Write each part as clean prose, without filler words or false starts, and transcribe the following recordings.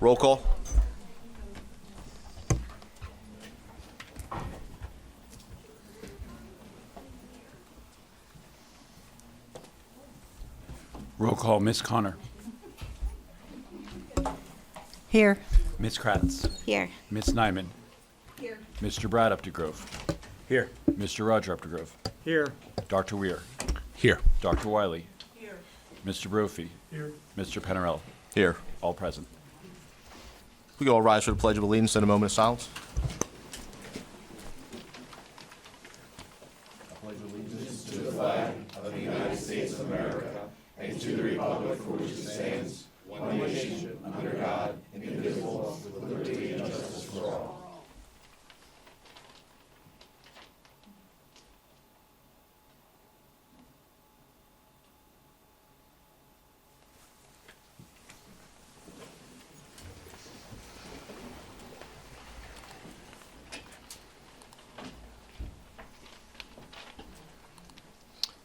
Roll call. Roll call, Ms. Connor. Here. Ms. Kratz. Here. Ms. Nyman. Here. Mr. Brad Updegrove. Here. Mr. Roger Updegrove. Here. Dr. Weir. Here. Dr. Wiley. Here. Mr. Brophy. Here. Mr. Penarella. Here. All present. We all rise for the Pledge of Allegiance and a moment of silence.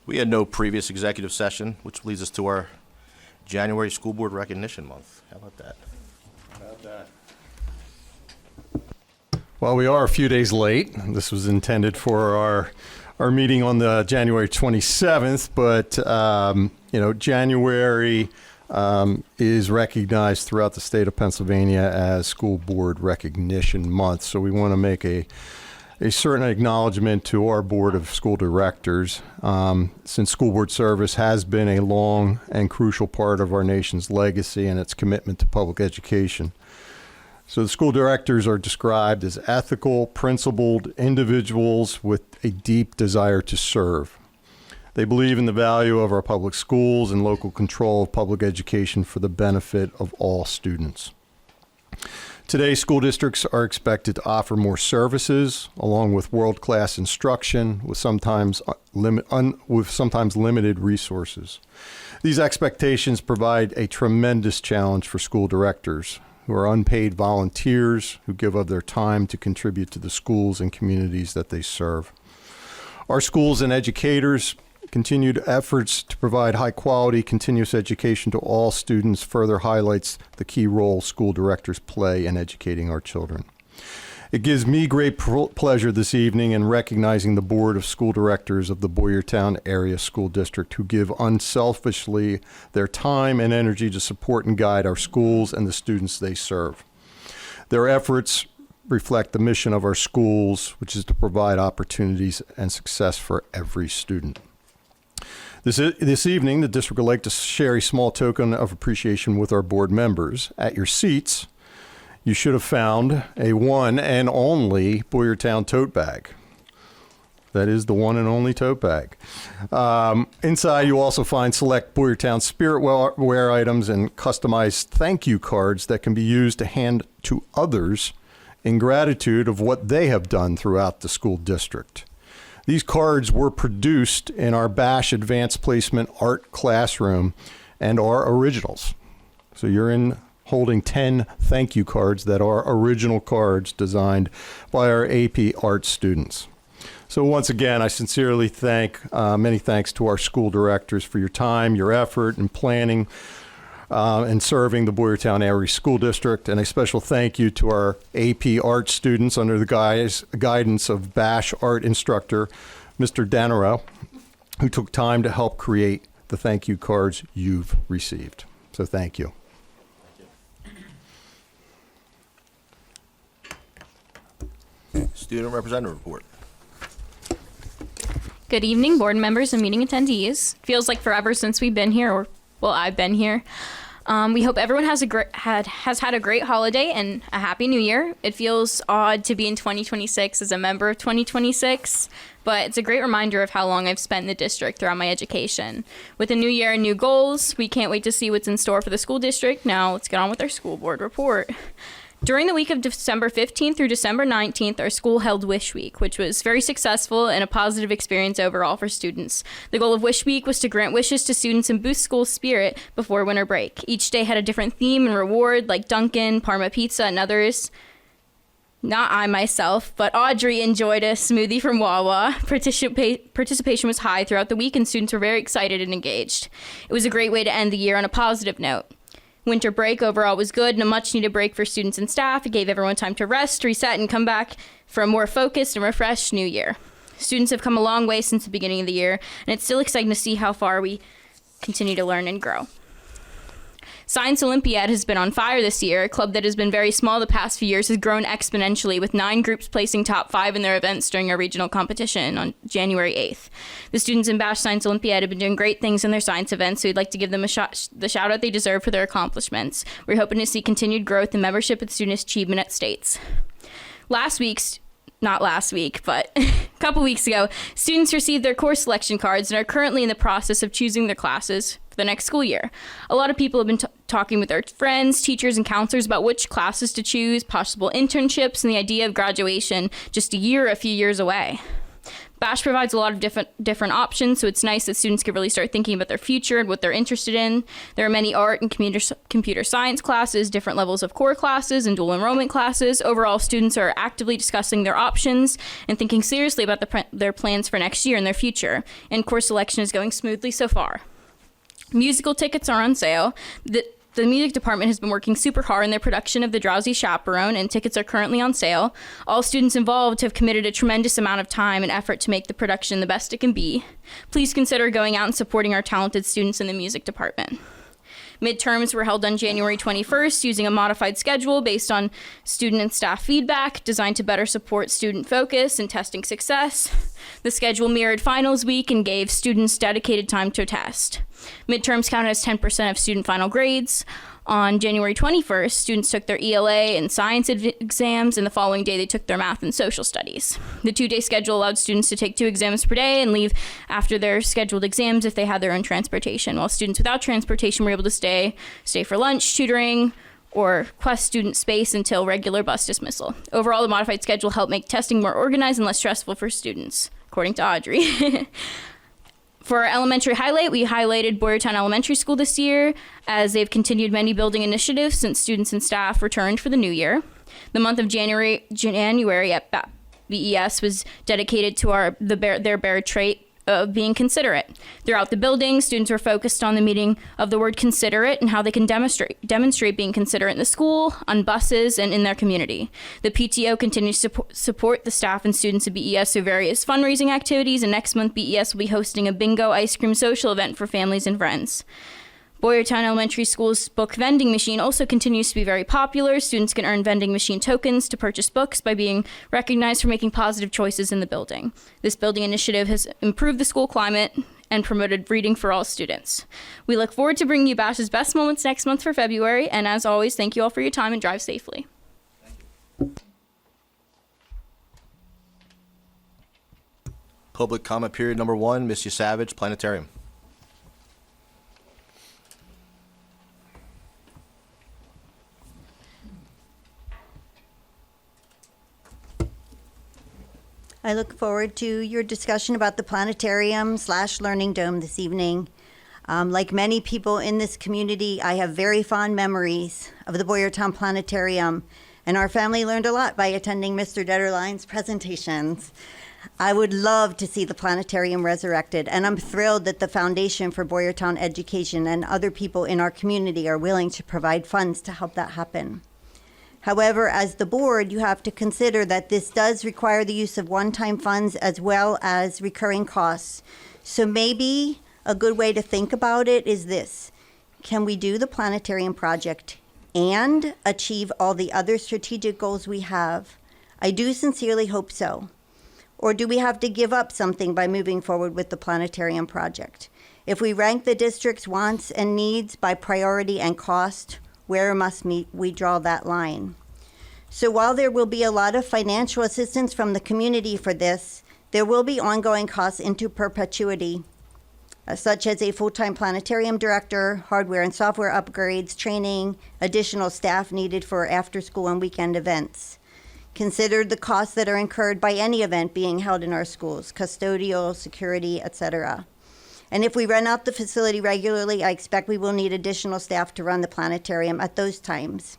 We had no previous executive session, which leads us to our January School Board Recognition Month. How about that? Well, we are a few days late. This was intended for our meeting on the January 27th, but January is recognized throughout the state of Pennsylvania as School Board Recognition Month. So we want to make a certain acknowledgement to our Board of School Directors, since school board service has been a long and crucial part of our nation's legacy and its commitment to public education. So the school directors are described as ethical, principled individuals with a deep desire to serve. They believe in the value of our public schools and local control of public education for the benefit of all students. Today, school districts are expected to offer more services, along with world-class instruction, with sometimes limited resources. These expectations provide a tremendous challenge for school directors, who are unpaid volunteers who give of their time to contribute to the schools and communities that they serve. Our schools and educators' continued efforts to provide high-quality, continuous education to all students further highlights the key role school directors play in educating our children. It gives me great pleasure this evening in recognizing the Board of School Directors of the Boyertown Area School District, who give unselfishly their time and energy to support and guide our schools and the students they serve. Their efforts reflect the mission of our schools, which is to provide opportunities and success for every student. This evening, the district would like to share a small token of appreciation with our board members. At your seats, you should have found a one and only Boyertown tote bag. That is the one and only tote bag. Inside, you also find select Boyertown spirit wear items and customized thank you cards that can be used to hand to others in gratitude of what they have done throughout the school district. These cards were produced in our BASH Advanced Placement Art classroom and are originals. So you're holding 10 thank you cards that are original cards designed by our AP Art students. So once again, I sincerely many thanks to our school directors for your time, your effort, and planning and serving the Boyertown Area School District, and a special thank you to our AP Art students under the guidance of BASH Art instructor, Mr. Danero, who took time to help create the thank you cards you've received. So thank you. Student Representative Report. Good evening, board members and meeting attendees. Feels like forever since we've been here, I've been here. We hope everyone has had a great holiday and a happy new year. It feels odd to be in 2026 as a member of 2026, but it's a great reminder of how long I've spent in the district throughout my education. With a new year and new goals, we can't wait to see what's in store for the school district. Now let's get on with our school board report. During the week of December 15th through December 19th, our school held Wish Week, which was very successful and a positive experience overall for students. The goal of Wish Week was to grant wishes to students and boost school spirit before winter break. Each day had a different theme and reward, like Dunkin', Parma Pizza, and others. Not I myself, but Audrey enjoyed a smoothie from Wawa. Participation was high throughout the week, and students were very excited and engaged. It was a great way to end the year on a positive note. winter break overall was good and a much needed break for students and staff. It gave everyone time to rest, reset, and come back for a more focused and refreshed new year. Students have come a long way since the beginning of the year, and it's still exciting to see how far we continue to learn and grow. Science Olympiad has been on fire this year. A club that has been very small the past few years has grown exponentially, with 9 groups placing top 5 in their events during our regional competition on January 8th. The students in Bash Science Olympiad have been doing great things in their science events, so we'd like to give them the shout out they deserve for their accomplishments. We're hoping to see continued growth in membership and student achievement at states. Not last week, but a couple weeks ago, students received their course selection cards and are currently in the process of choosing their classes for the next school year. A lot of people have been talking with their friends, teachers, and counselors about which classes to choose, possible internships, and the idea of graduation just a few years away. Bash provides a lot of different options, so it's nice that students can really start thinking about their future and what they're interested in. There are many art and computer science classes, different levels of core classes, and dual enrollment classes. Overall, students are actively discussing their options and thinking seriously about their plans for next year and their future, and course selection is going smoothly so far. Musical tickets are on sale. The music department has been working super hard in their production of The Drowsy Chaperone, and tickets are currently on sale. All students involved have committed a tremendous amount of time and effort to make the production the best it can be. Please consider going out and supporting our talented students in the music department. Midterms were held on January 21st using a modified schedule based on student and staff feedback designed to better support student focus and testing success. The schedule mirrored finals week and gave students dedicated time to test. Midterms counted as 10% of student final grades. On January 21st, students took their ELA and science exams, and the following day they took their math and social studies. The 2-day schedule allowed students to take 2 exams per day and leave after their scheduled exams if they had their own transportation, while students without transportation were able to stay for lunch, tutoring, or request student space until regular bus dismissal. Overall, the modified schedule helped make testing more organized and less stressful for students, according to Audrey. For our elementary highlight, we highlighted Boyertown Elementary School this year, as they've continued many building initiatives since students and staff returned for the new year. The month of January at BES was dedicated to their bare trait of being considerate. Throughout the building, students were focused on the meaning of the word considerate and how they can demonstrate being considerate in the school, on buses, and in their community. The PTO continues to support the staff and students of BES through various fundraising activities, and next month BES will be hosting a bingo ice cream social event for families and friends. Boyertown Elementary School's book vending machine also continues to be very popular. Students can earn vending machine tokens to purchase books by being recognized for making positive choices in the building. This building initiative has improved the school climate and promoted reading for all students. We look forward to bringing you Bash's best moments next month for February, and as always, thank you all for your time and drive safely. Public comment period number 1, Miss Savage, Planetarium. I look forward to your discussion about the planetarium/learning dome this evening. Like many people in this community, I have very fond memories of the Boyertown Planetarium, and our family learned a lot by attending Mr. Detterline's presentations. I would love to see the planetarium resurrected, and I'm thrilled that the Foundation for Boyertown Education and other people in our community are willing to provide funds to help that happen. However, as the board, you have to consider that this does require the use of one-time funds as well as recurring costs. So maybe a good way to think about it is this: can we do the planetarium project and achieve all the other strategic goals we have? I do sincerely hope so. Or do we have to give up something by moving forward with the planetarium project? If we rank the district's wants and needs by priority and cost, where must we draw that line? So while there will be a lot of financial assistance from the community for this, there will be ongoing costs into perpetuity, such as a full-time planetarium director, hardware and software upgrades, training, additional staff needed for after-school and weekend events. Consider the costs that are incurred by any event being held in our schools: custodial, security, etc. And if we rent out the facility regularly, I expect we will need additional staff to run the planetarium at those times.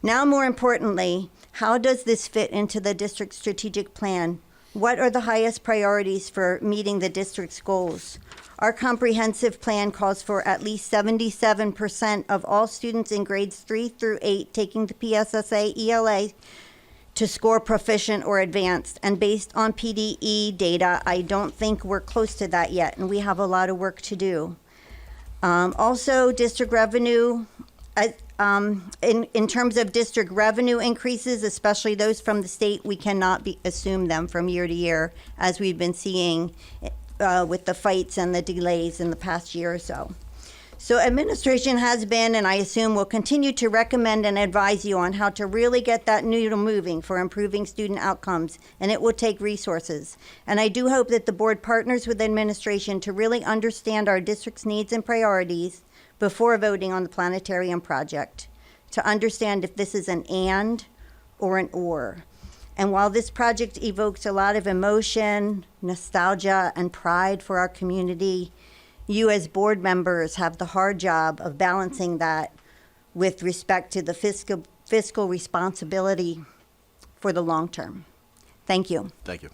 Now, more importantly, how does this fit into the district's strategic plan? What are the highest priorities for meeting the district's goals? Our comprehensive plan calls for at least 77% of all students in grades 3 through 8 taking the PSSA ELA to score proficient or advanced. And based on PDE data, I don't think we're close to that yet, and we have a lot of work to do. Also, district revenue, in terms of district revenue increases, especially those from the state, we cannot assume them from year to year, as we've been seeing with the fights and the delays in the past year or so. So administration has been, and I assume will continue to recommend and advise you on how to really get that needle moving for improving student outcomes, and it will take resources. And I do hope that the board partners with administration to really understand our district's needs and priorities before voting on the planetarium project, to understand if this is an and or an or. And while this project evokes a lot of emotion, nostalgia, and pride for our community, you as board members have the hard job of balancing that with respect to the fiscal responsibility for the long term. Thank you. Thank you.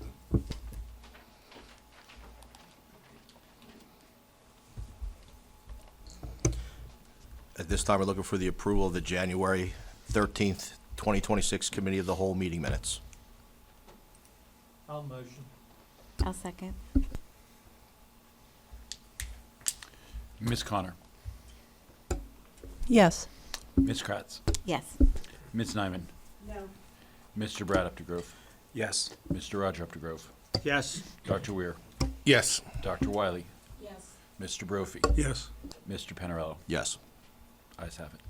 At this time, we're looking for the approval of the January 13th, 2026 Committee of the Whole meeting minutes. I'll motion. I'll second. Ms. Connor. Yes. Ms. Kratz. Yes. Ms. Nyman. No. Mr. Brad Updegrove. Yes. Mr. Roger Updegrove. Yes. Dr. Weir. Yes. Dr. Wiley. Yes. Mr. Brophy. Yes. Mr. Panarello. Yes. Ayes have it.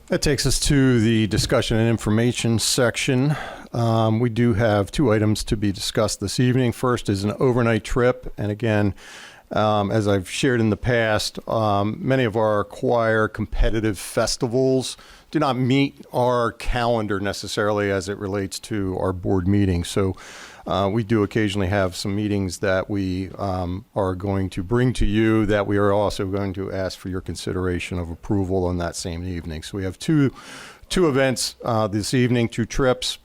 That takes us to the discussion and information section. We do have two items to be discussed this evening. First is an overnight trip. And again, as I've shared in the past, many of our choir competitive festivals do not meet our calendar necessarily as it relates to our board meetings. So we do occasionally have some meetings that we are going to bring to you that we are also going to ask for your consideration of approval on that same evening. So we have two events this evening, two trips.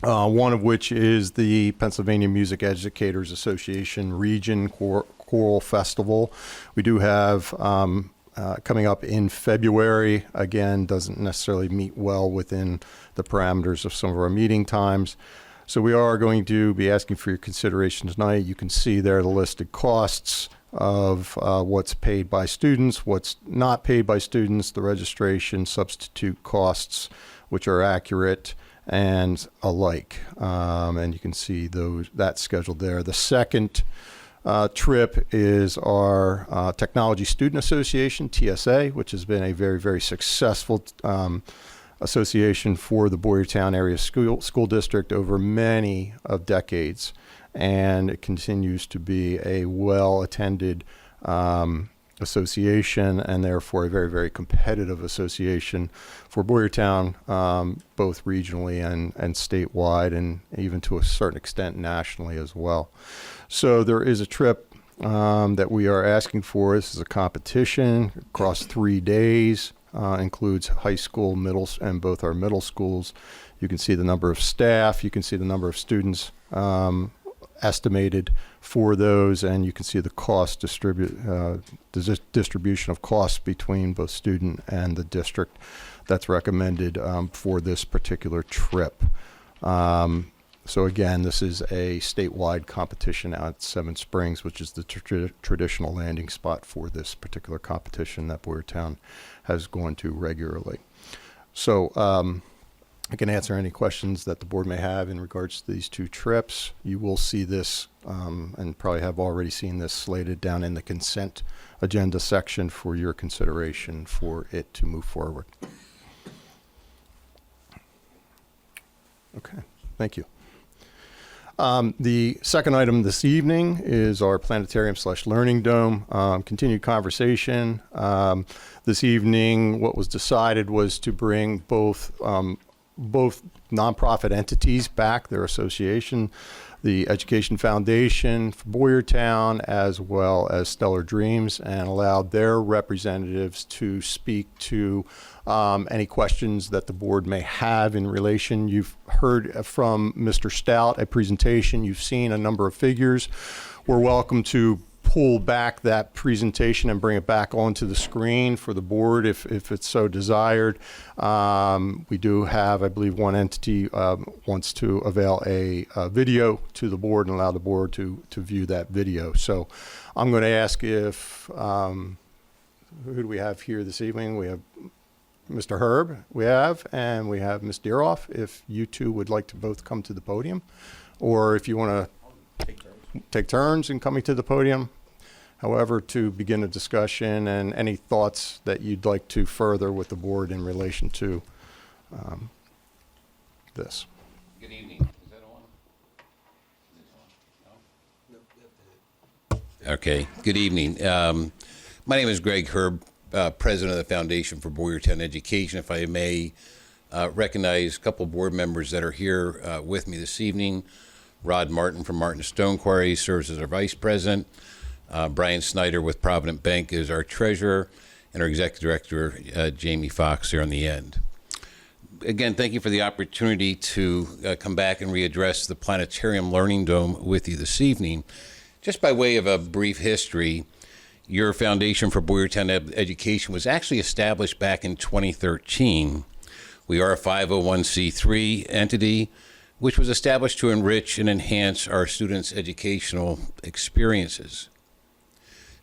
One of which is the Pennsylvania Music Educators Association Region Choral Festival. We do have coming up in February. Again, doesn't necessarily meet well within the parameters of some of our meeting times. So we are going to be asking for your consideration tonight. You can see there the listed costs of what's paid by students, what's not paid by students, the registration, substitute costs, which are accurate, and alike. And you can see that scheduled there. The second trip is our Technology Student Association, TSA, which has been a very, very successful association for the Boyertown area school district over many of decades. And it continues to be a well-attended association, and therefore a very, very competitive association for Boyertown, both regionally and statewide, and even to a certain extent nationally as well. So there is a trip that we are asking for. This is a competition across 3 days, includes high school, middle, and both our middle schools. You can see the number of staff, you can see the number of students estimated for those, and you can see the cost distribution of costs between both student and the district that's recommended for this particular trip. So again, this is a statewide competition out at Seven Springs, which is the traditional landing spot for this particular competition that Boyertown has gone to regularly. So I can answer any questions that the board may have in regards to these two trips. You will see this, and probably have already seen this slated down in the consent agenda section for your consideration for it to move forward. Okay, thank you. The second item this evening is our planetarium/learning dome. Continued conversation. This evening, what was decided was to bring both both nonprofit entities back, their association, the Education Foundation for Boyertown, as well as Stellar Dreams, and allowed their representatives to speak to any questions that the board may have in relation. You've heard from Mr. Stout a presentation. You've seen a number of figures. We're welcome to pull back that presentation and bring it back onto the screen for the board if it's so desired. We do have, I believe, one entity wants to avail a video to the board and allow the board to view that video. So I'm going to ask if, who do we have here this evening? We have Mr. Herb, and we have Ms. Deeroff. If you two would like to both come to the podium, or if you want to take turns in coming to the podium. However, to begin a discussion and any thoughts that you'd like to further with the board in relation to this. Good evening. Is that on? Is it on? No? Okay. Good evening. My name is Greg Herb, president of the Foundation for Boyertown Education. If I may recognize a couple board members that are here with me this evening. Rod Martin from Martin Stone Quarry serves as our vice president. Brian Snyder with Provident Bank is our treasurer, and our executive director, Jamie Fox, here on the end. Again, thank you for the opportunity to come back and readdress the Planetarium Learning Dome with you this evening. Just by way of a brief history, your Foundation for Boyertown Education was actually established back in 2013. We are a 501c3 entity, which was established to enrich and enhance our students' educational experiences.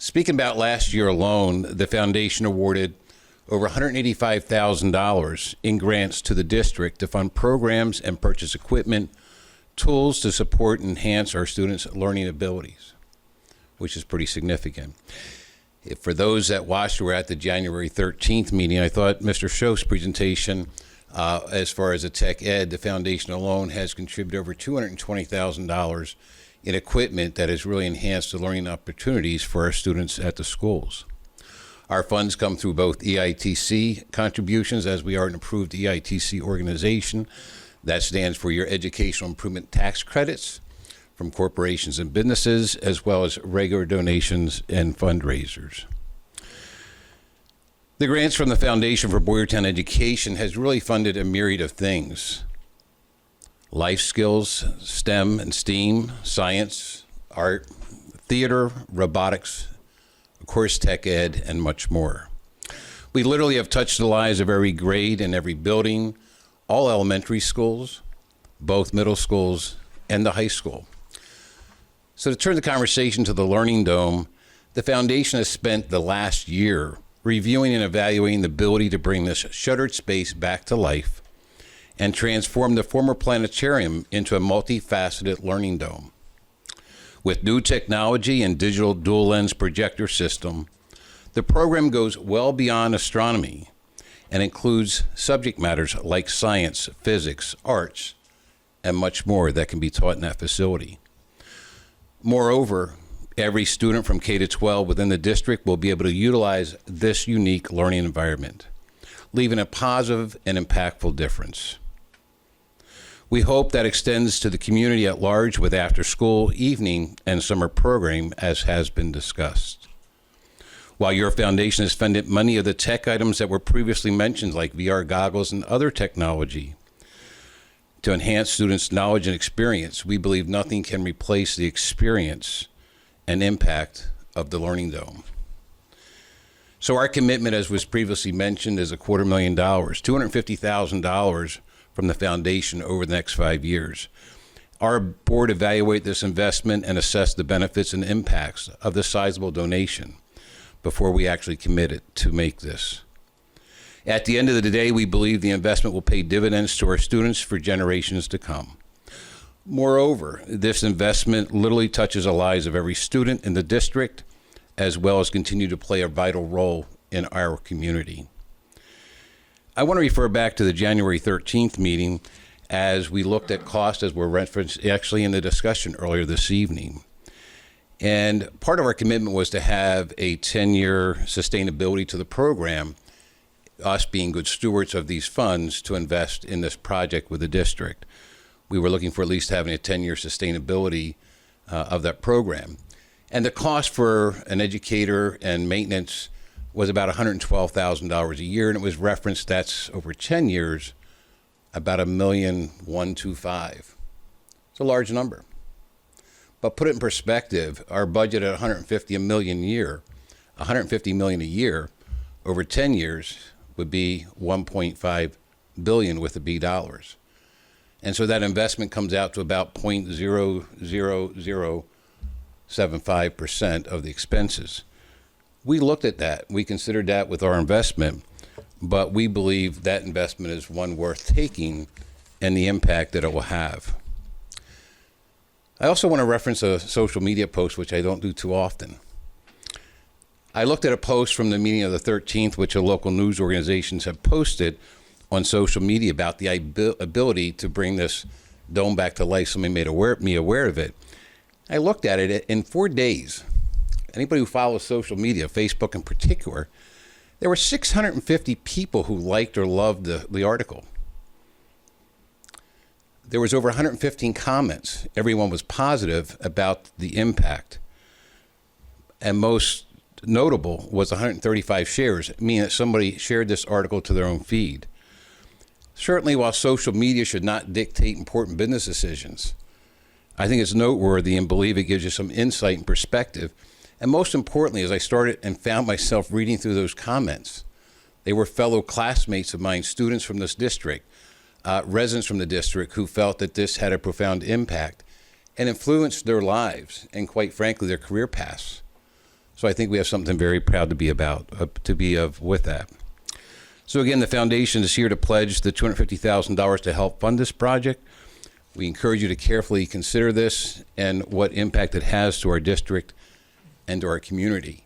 Speaking about last year alone, the foundation awarded over $185,000 in grants to the district to fund programs and purchase equipment, tools to support and enhance our students' learning abilities, which is pretty significant. For those that watched or were at the January 13th meeting, I thought Mr. Schoaf's presentation, as far as the tech ed, the foundation alone has contributed over $220,000 in equipment that has really enhanced the learning opportunities for our students at the schools. Our funds come through both EITC contributions, as we are an approved EITC organization. That stands for your Educational Improvement Tax Credits from corporations and businesses, as well as regular donations and fundraisers. The grants from the Foundation for Boyertown Education has really funded a myriad of things. Life skills, STEM and STEAM, science, art, theater, robotics, of course, tech ed, and much more. We literally have touched the lives of every grade and every building, all elementary schools, both middle schools, and the high school. So to turn the conversation to the Learning Dome, the Foundation has spent the last year reviewing and evaluating the ability to bring this shuttered space back to life and transform the former planetarium into a multifaceted learning dome. With new technology and digital dual lens projector system, the program goes well beyond astronomy and includes subject matters like science, physics, arts, and much more that can be taught in that facility. Moreover, every student from K to 12 within the district will be able to utilize this unique learning environment, leaving a positive and impactful difference. We hope that extends to the community at large with after-school, evening, and summer program, as has been discussed. While your foundation has funded many of the tech items that were previously mentioned, like VR goggles and other technology, to enhance students' knowledge and experience, we believe nothing can replace the experience and impact of the Learning Dome. So our commitment, as was previously mentioned, is $250,000, $250,000 from the foundation over the next 5 years. Our board evaluate this investment and assess the benefits and impacts of the sizable donation before we actually commit it to make this. At the end of the day, we believe the investment will pay dividends to our students for generations to come. Moreover, this investment literally touches the lives of every student in the district, as well as continue to play a vital role in our community. I want to refer back to the January 13th meeting as we looked at cost, as were referenced actually in the discussion earlier this evening. And part of our commitment was to have a 10-year sustainability to the program. us being good stewards of these funds to invest in this project with the district. We were looking for at least having a 10-year sustainability of that program. And the cost for an educator and maintenance was about $112,000 a year, and it was referenced that's over 10 years, about $1,125,000. It's a large number. But put it in perspective, our budget at $150 million a year over 10 years would be $1.5 billion with the B dollars. And so that investment comes out to about 0.00075% of the expenses. We looked at that. We considered that with our investment, but we believe that investment is one worth taking and the impact that it will have. I also want to reference a social media post, which I don't do too often. I looked at a post from the meeting of the 13th, which a local news organizations have posted on social media about the ability to bring this dome back to life. Somebody made me aware of it. I looked at it in 4 days. Anybody who follows social media, Facebook in particular, there were 650 people who liked or loved the article. There was over 115 comments. Everyone was positive about the impact. And most notable was 135 shares, meaning that somebody shared this article to their own feed. Certainly, while social media should not dictate important business decisions, I think it's noteworthy and believe it gives you some insight and perspective. And most importantly, as I started and found myself reading through those comments, they were fellow classmates of mine, students from this district, residents from the district who felt that this had a profound impact and influenced their lives and, quite frankly, their career paths. So I think we have something very proud to be with that. So again, the foundation is here to pledge the $250,000 to help fund this project. We encourage you to carefully consider this and what impact it has to our district and to our community.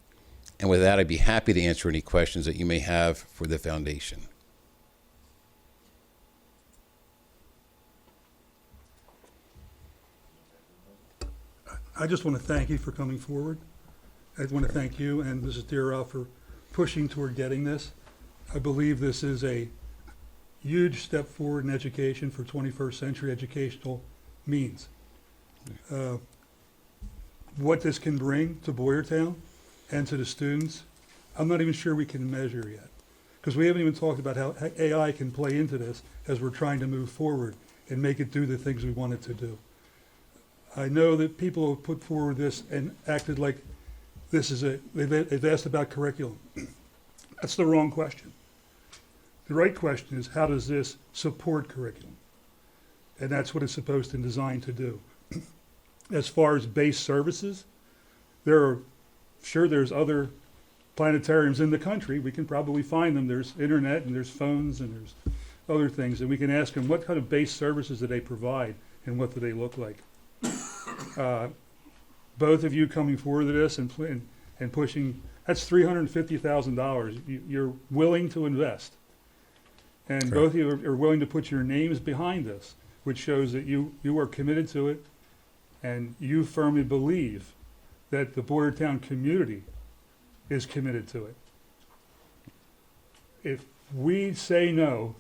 And with that, I'd be happy to answer any questions that you may have for the foundation. I just want to thank you for coming forward. I want to thank you and Mrs. Dira for pushing toward getting this. I believe this is a huge step forward in education for 21st century educational means. What this can bring to Boyertown and to the students, I'm not even sure we can measure yet. Because we haven't even talked about how AI can play into this as we're trying to move forward and make it do the things we want it to do. I know that people have put forward this and acted like this is they've asked about curriculum. That's the wrong question. The right question is, how does this support curriculum? And that's what it's supposed and designed to do. As far as base services, there's other planetariums in the country. We can probably find them. There's internet and there's phones and there's other things. And we can ask them, what kind of base services do they provide and what do they look like? Both of you coming forward to this and pushing, that's $350,000 you're willing to invest. And Correct. Both of you are willing to put your names behind this, which shows that you are committed to it and you firmly believe that the Boyertown community is committed to it. If we say no,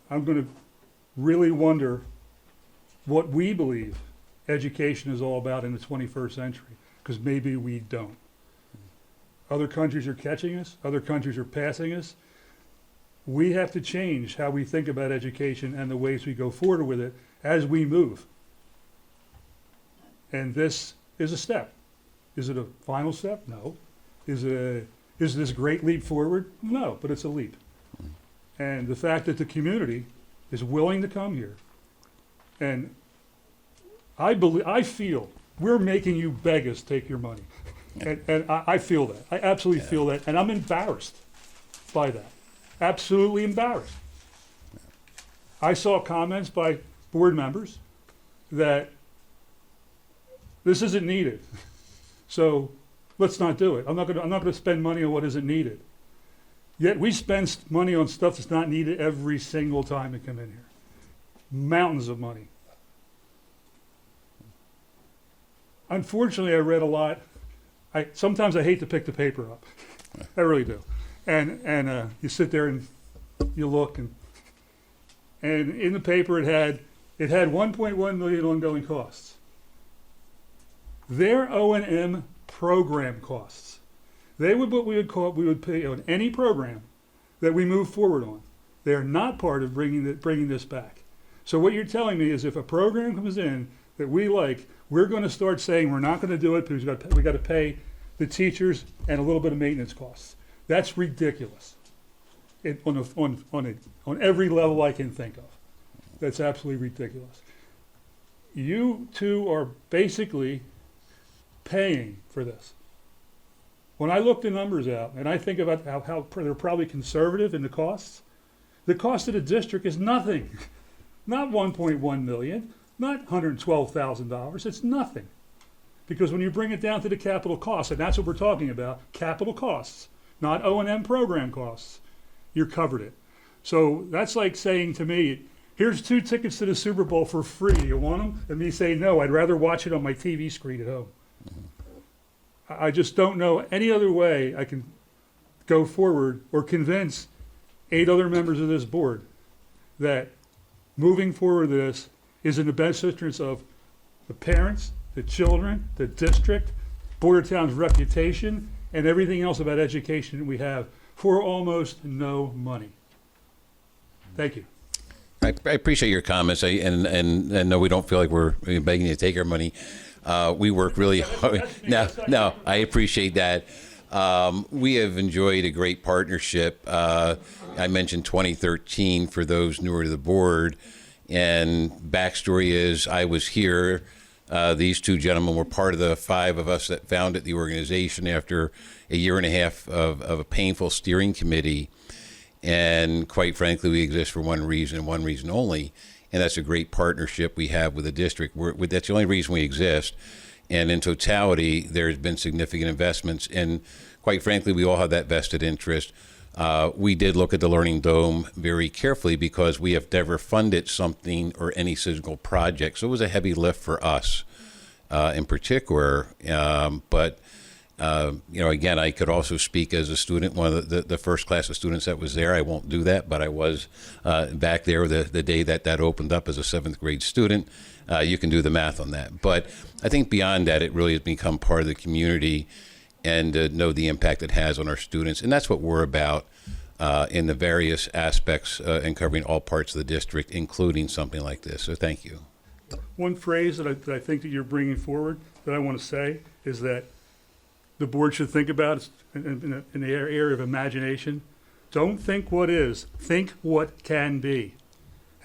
I'm going to really wonder what we believe education is all about in the 21st century, because maybe we don't. Other countries are catching us. Other countries are passing us. We have to change how we think about education and the ways we go forward with it as we move. And this is a step. Is it a final step? No. Is this a great leap forward? No, but it's a leap. And the fact that the community is willing to come here, and I feel we're making you beg us take your money. And I feel that. I absolutely feel that. And I'm embarrassed by that. Absolutely embarrassed. I saw comments by board members that this isn't needed. So let's not do it. I'm not going to spend money on what isn't needed. Yet we spend money on stuff that's not needed every single time we come in here. Mountains of money. Unfortunately, I read a lot. Sometimes I hate to pick the paper up. I really do. And you sit there and you look, and in the paper it had 1.1 million ongoing costs. Their O&M program costs. They would what we would pay on any program that we move forward on. They are not part of bringing this back. So what you're telling me is if a program comes in that we like, we're going to start saying we're not going to do it because we got to pay the teachers and a little bit of maintenance costs. That's ridiculous. On every level I can think of. That's absolutely ridiculous. You two are basically paying for this. When I look the numbers out and I think about how they're probably conservative in the costs of the district is nothing. Not 1.1 million, not $112,000. It's nothing. Because when you bring it down to the capital costs, and that's what we're talking about, capital costs, not O&M program costs, you're covered it. So that's like saying to me, here's 2 tickets to the Super Bowl for free. You want them? And me say, no, I'd rather watch it on my TV screen at home. I just don't know any other way I can go forward or convince 8 other members of this board that moving forward this is in the best interest of the parents, the children, the district, Boyertown's reputation, and everything else about education that we have for almost no money. Thank you. I appreciate your comments, and no, we don't feel like we're begging you to take our money. We work really hard. No, I appreciate that. We have enjoyed a great partnership. I mentioned 2013 for those newer to the board, and backstory is I was here. These 2 gentlemen were part of the 5 of us that founded the organization after a year and a half of a painful steering committee. And quite frankly, we exist for one reason and one reason only, and that's a great partnership we have with the district. That's the only reason we exist. And in totality, there's been significant investments, and quite frankly, we all have that vested interest. We did look at the Learning Dome very carefully because we have never funded something or any physical project, so it was a heavy lift for us in particular. But again, I could also speak as a student, one of the first class of students that was there. I won't do that, but I was back there the day that opened up as a 7th grade student. You can do the math on that. But I think beyond that, it really has become part of the community and know the impact it has on our students. And that's what we're about in the various aspects and covering all parts of the district, including something like this. So thank you. One phrase that I think that you're bringing forward that I want to say is that the board should think about in the area of imagination. Don't think what is, think what can be.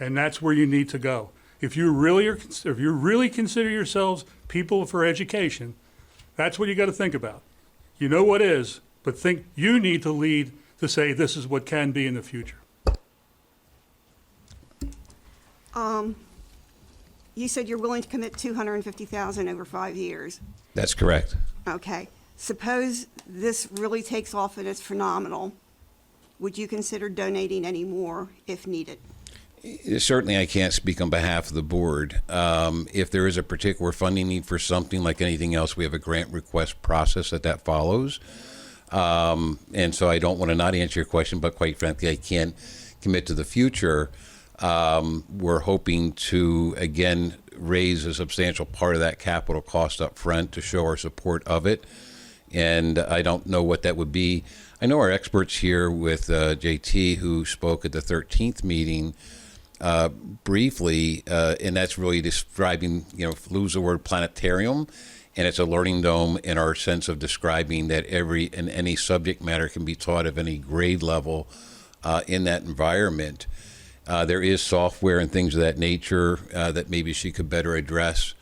And that's where you need to go. If you really consider yourselves people for education, that's what you got to think about. You know what is, but think you need to lead to say this is what can be in the future. You said you're willing to commit $250,000 over 5 years. That's correct. Okay. Suppose this really takes off and it's phenomenal. Would you consider donating any more if needed? Certainly, I can't speak on behalf of the board. If there is a particular funding need for something like anything else, we have a grant request process that follows. And so I don't want to not answer your question, but quite frankly, I can't commit to the future. We're hoping to, again, raise a substantial part of that capital cost up front to show our support of it. And I don't know what that would be. I know our experts here with JT, who spoke at the 13th meeting, briefly, and that's really describing, lose the word planetarium, and it's a learning dome in our sense of describing that any subject matter can be taught of any grade level in that environment. There is software and things of that nature that maybe she could better address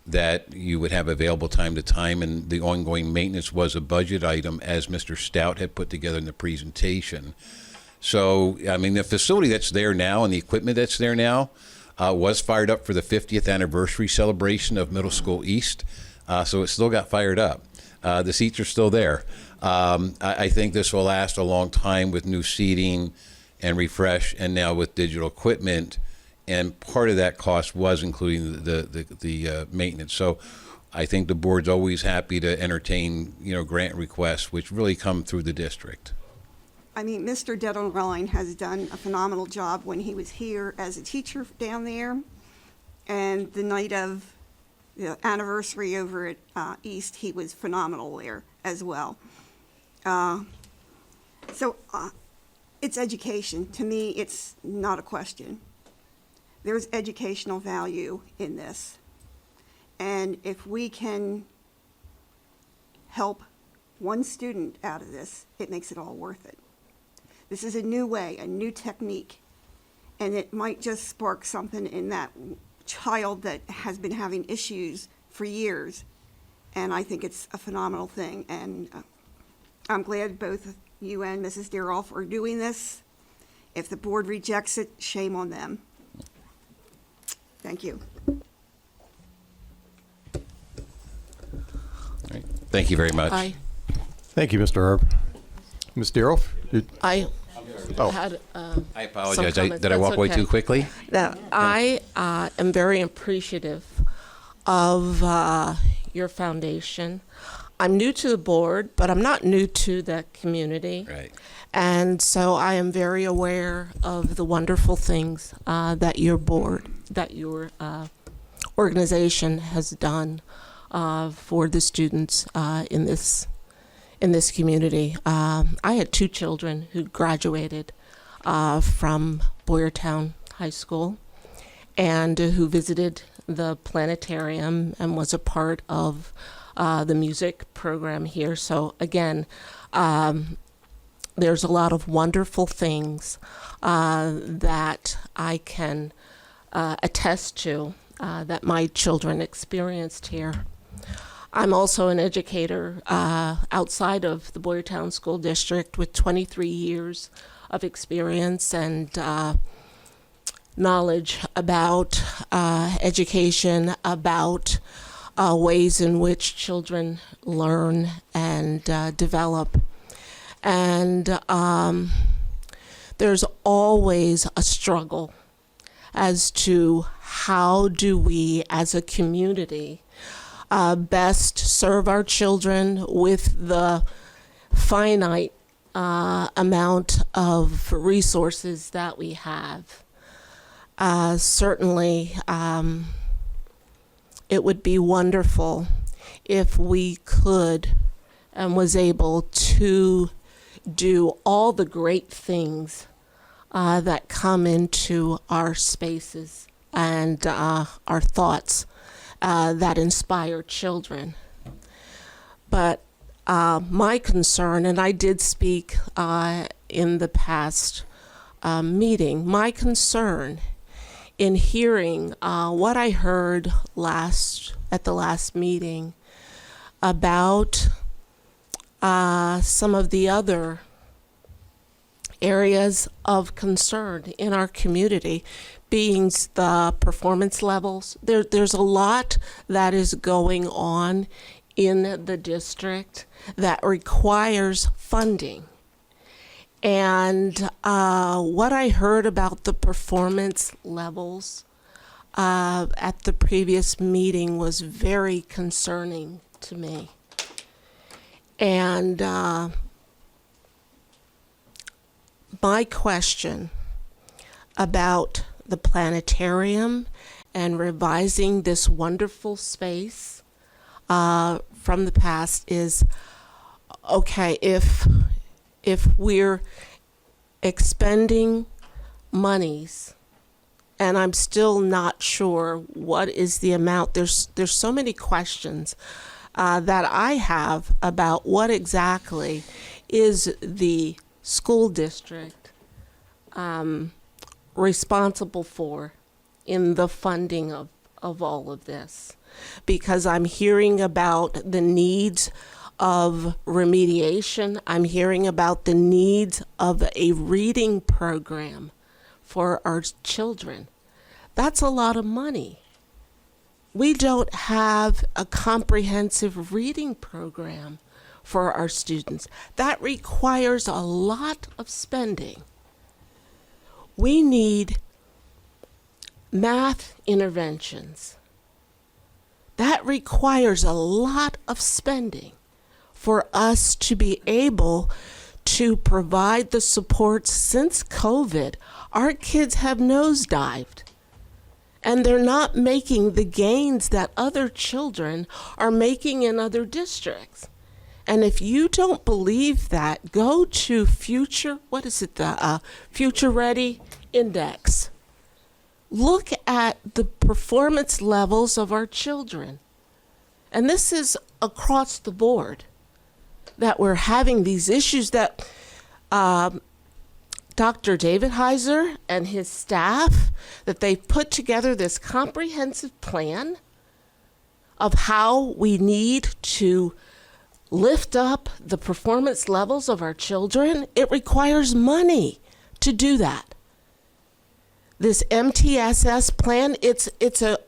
that you would have available time to time, and the ongoing maintenance was a budget item as Mr. Stout had put together in the presentation. So, I mean, the facility that's there now and the equipment that's there now was fired up for the 50th anniversary celebration of Middle School East. So it still got fired up. The seats are still there. I think this will last a long time with new seating and refresh, and now with digital equipment. And part of that cost was including the maintenance. So I think the board's always happy to entertain, grant requests, which really come through the district. I mean, Mr. Dettelrein has done a phenomenal job when he was here as a teacher down there. And the night of the anniversary over at East, he was phenomenal there as well. So it's education. To me, it's not a question. There's educational value in this. And if we can help one student out of this, it makes it all worth it. This is a new way, a new technique, and it might just spark something in that child that has been having issues for years. And I think it's a phenomenal thing. And I'm glad both you and Mrs. Deroff are doing this. If the board rejects it, shame on them. Thank you. All right. Thank you very much. Thank you, Mr. Herb. Ms. Deroff? I Oh. had I apologize. comments. Did I walk That's away okay. too quickly? that I am very appreciative of your foundation. I'm new to the board, but I'm not new to the community. Right. And so I am very aware of the wonderful things that your organization has done for the students in this community. I had 2 children who graduated from Boyertown High School and who visited the planetarium and was a part of the music program here. So again, there's a lot of wonderful things that I can attest to that my children experienced here. I'm also an educator outside of the Boyertown School District with 23 years of experience and knowledge about education, about ways in which children learn and develop. And there's always a struggle as to how do we as a community best serve our children with the finite amount of resources that we have. Certainly, it would be wonderful if we could and was able to do all the great things that come into our spaces and our thoughts that inspire children. But my concern, and I did speak in the past meeting, my concern in hearing what I heard at the last meeting about some of the other areas of concern in our community, being the performance levels. There's a lot that is going on in the district that requires funding. And what I heard about the performance levels at the previous meeting was very concerning to me. And my question about the planetarium and revising this wonderful space from the past is, okay, if we're expending monies, and I'm still not sure what is the amount, there's so many questions that I have about what exactly is the school district responsible for in the funding of all of this. Because I'm hearing about the needs of remediation. I'm hearing about the needs of a reading program for our children. That's a lot of money. We don't have a comprehensive reading program for our students. That requires a lot of spending. We need math interventions. That requires a lot of spending for us to be able to provide the support since COVID, our kids have nosedived. And they're not making the gains that other children are making in other districts. And if you don't believe that, go to Future Ready Index. Look at the performance levels of our children. And this is across the board that we're having these issues that Dr. David Heiser and his staff, that they've put together this comprehensive plan of how we need to lift up the performance levels of our children. It requires money to do that. This MTSS plan, it's a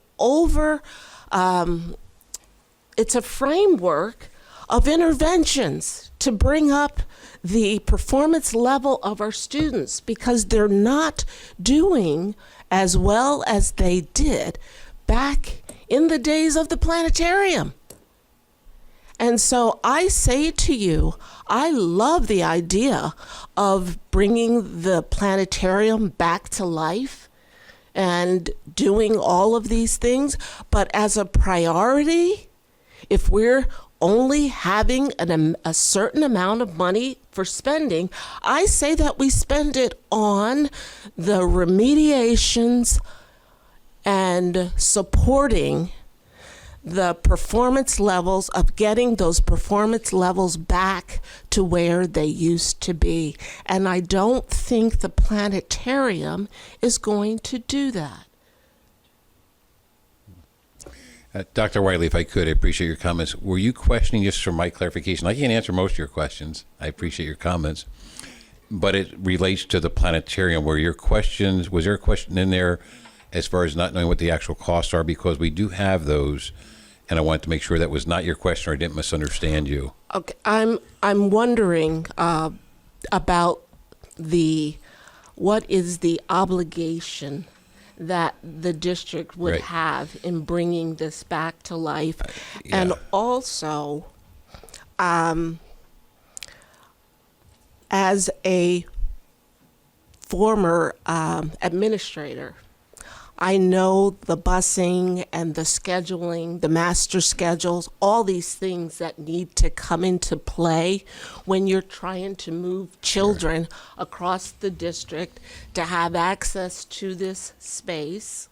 framework of interventions to bring up the performance level of our students, because they're not doing as well as they did back in the days of the planetarium. And so I say to you, I love the idea of bringing the planetarium back to life and doing all of these things. But as a priority, if we're only having a certain amount of money for spending, I say that we spend it on the remediations and supporting the performance levels, of getting those performance levels back to where they used to be. And I don't think the planetarium is going to do that. Dr. Wiley, if I could, I appreciate your comments. Were you questioning, just for my clarification? I can't answer most of your questions. I appreciate your comments. But it relates to the planetarium. Was there a question in there as far as not knowing what the actual costs are? Because we do have those. And I wanted to make sure that was not your question, or I didn't misunderstand you. Okay, I'm wondering about what is the obligation that the district would Right. have in bringing this back to life, Yeah. and also as a former administrator, I know the busing and the scheduling, the master schedules, all these things that need to come into play when you're trying to move children across the district to have access to this space.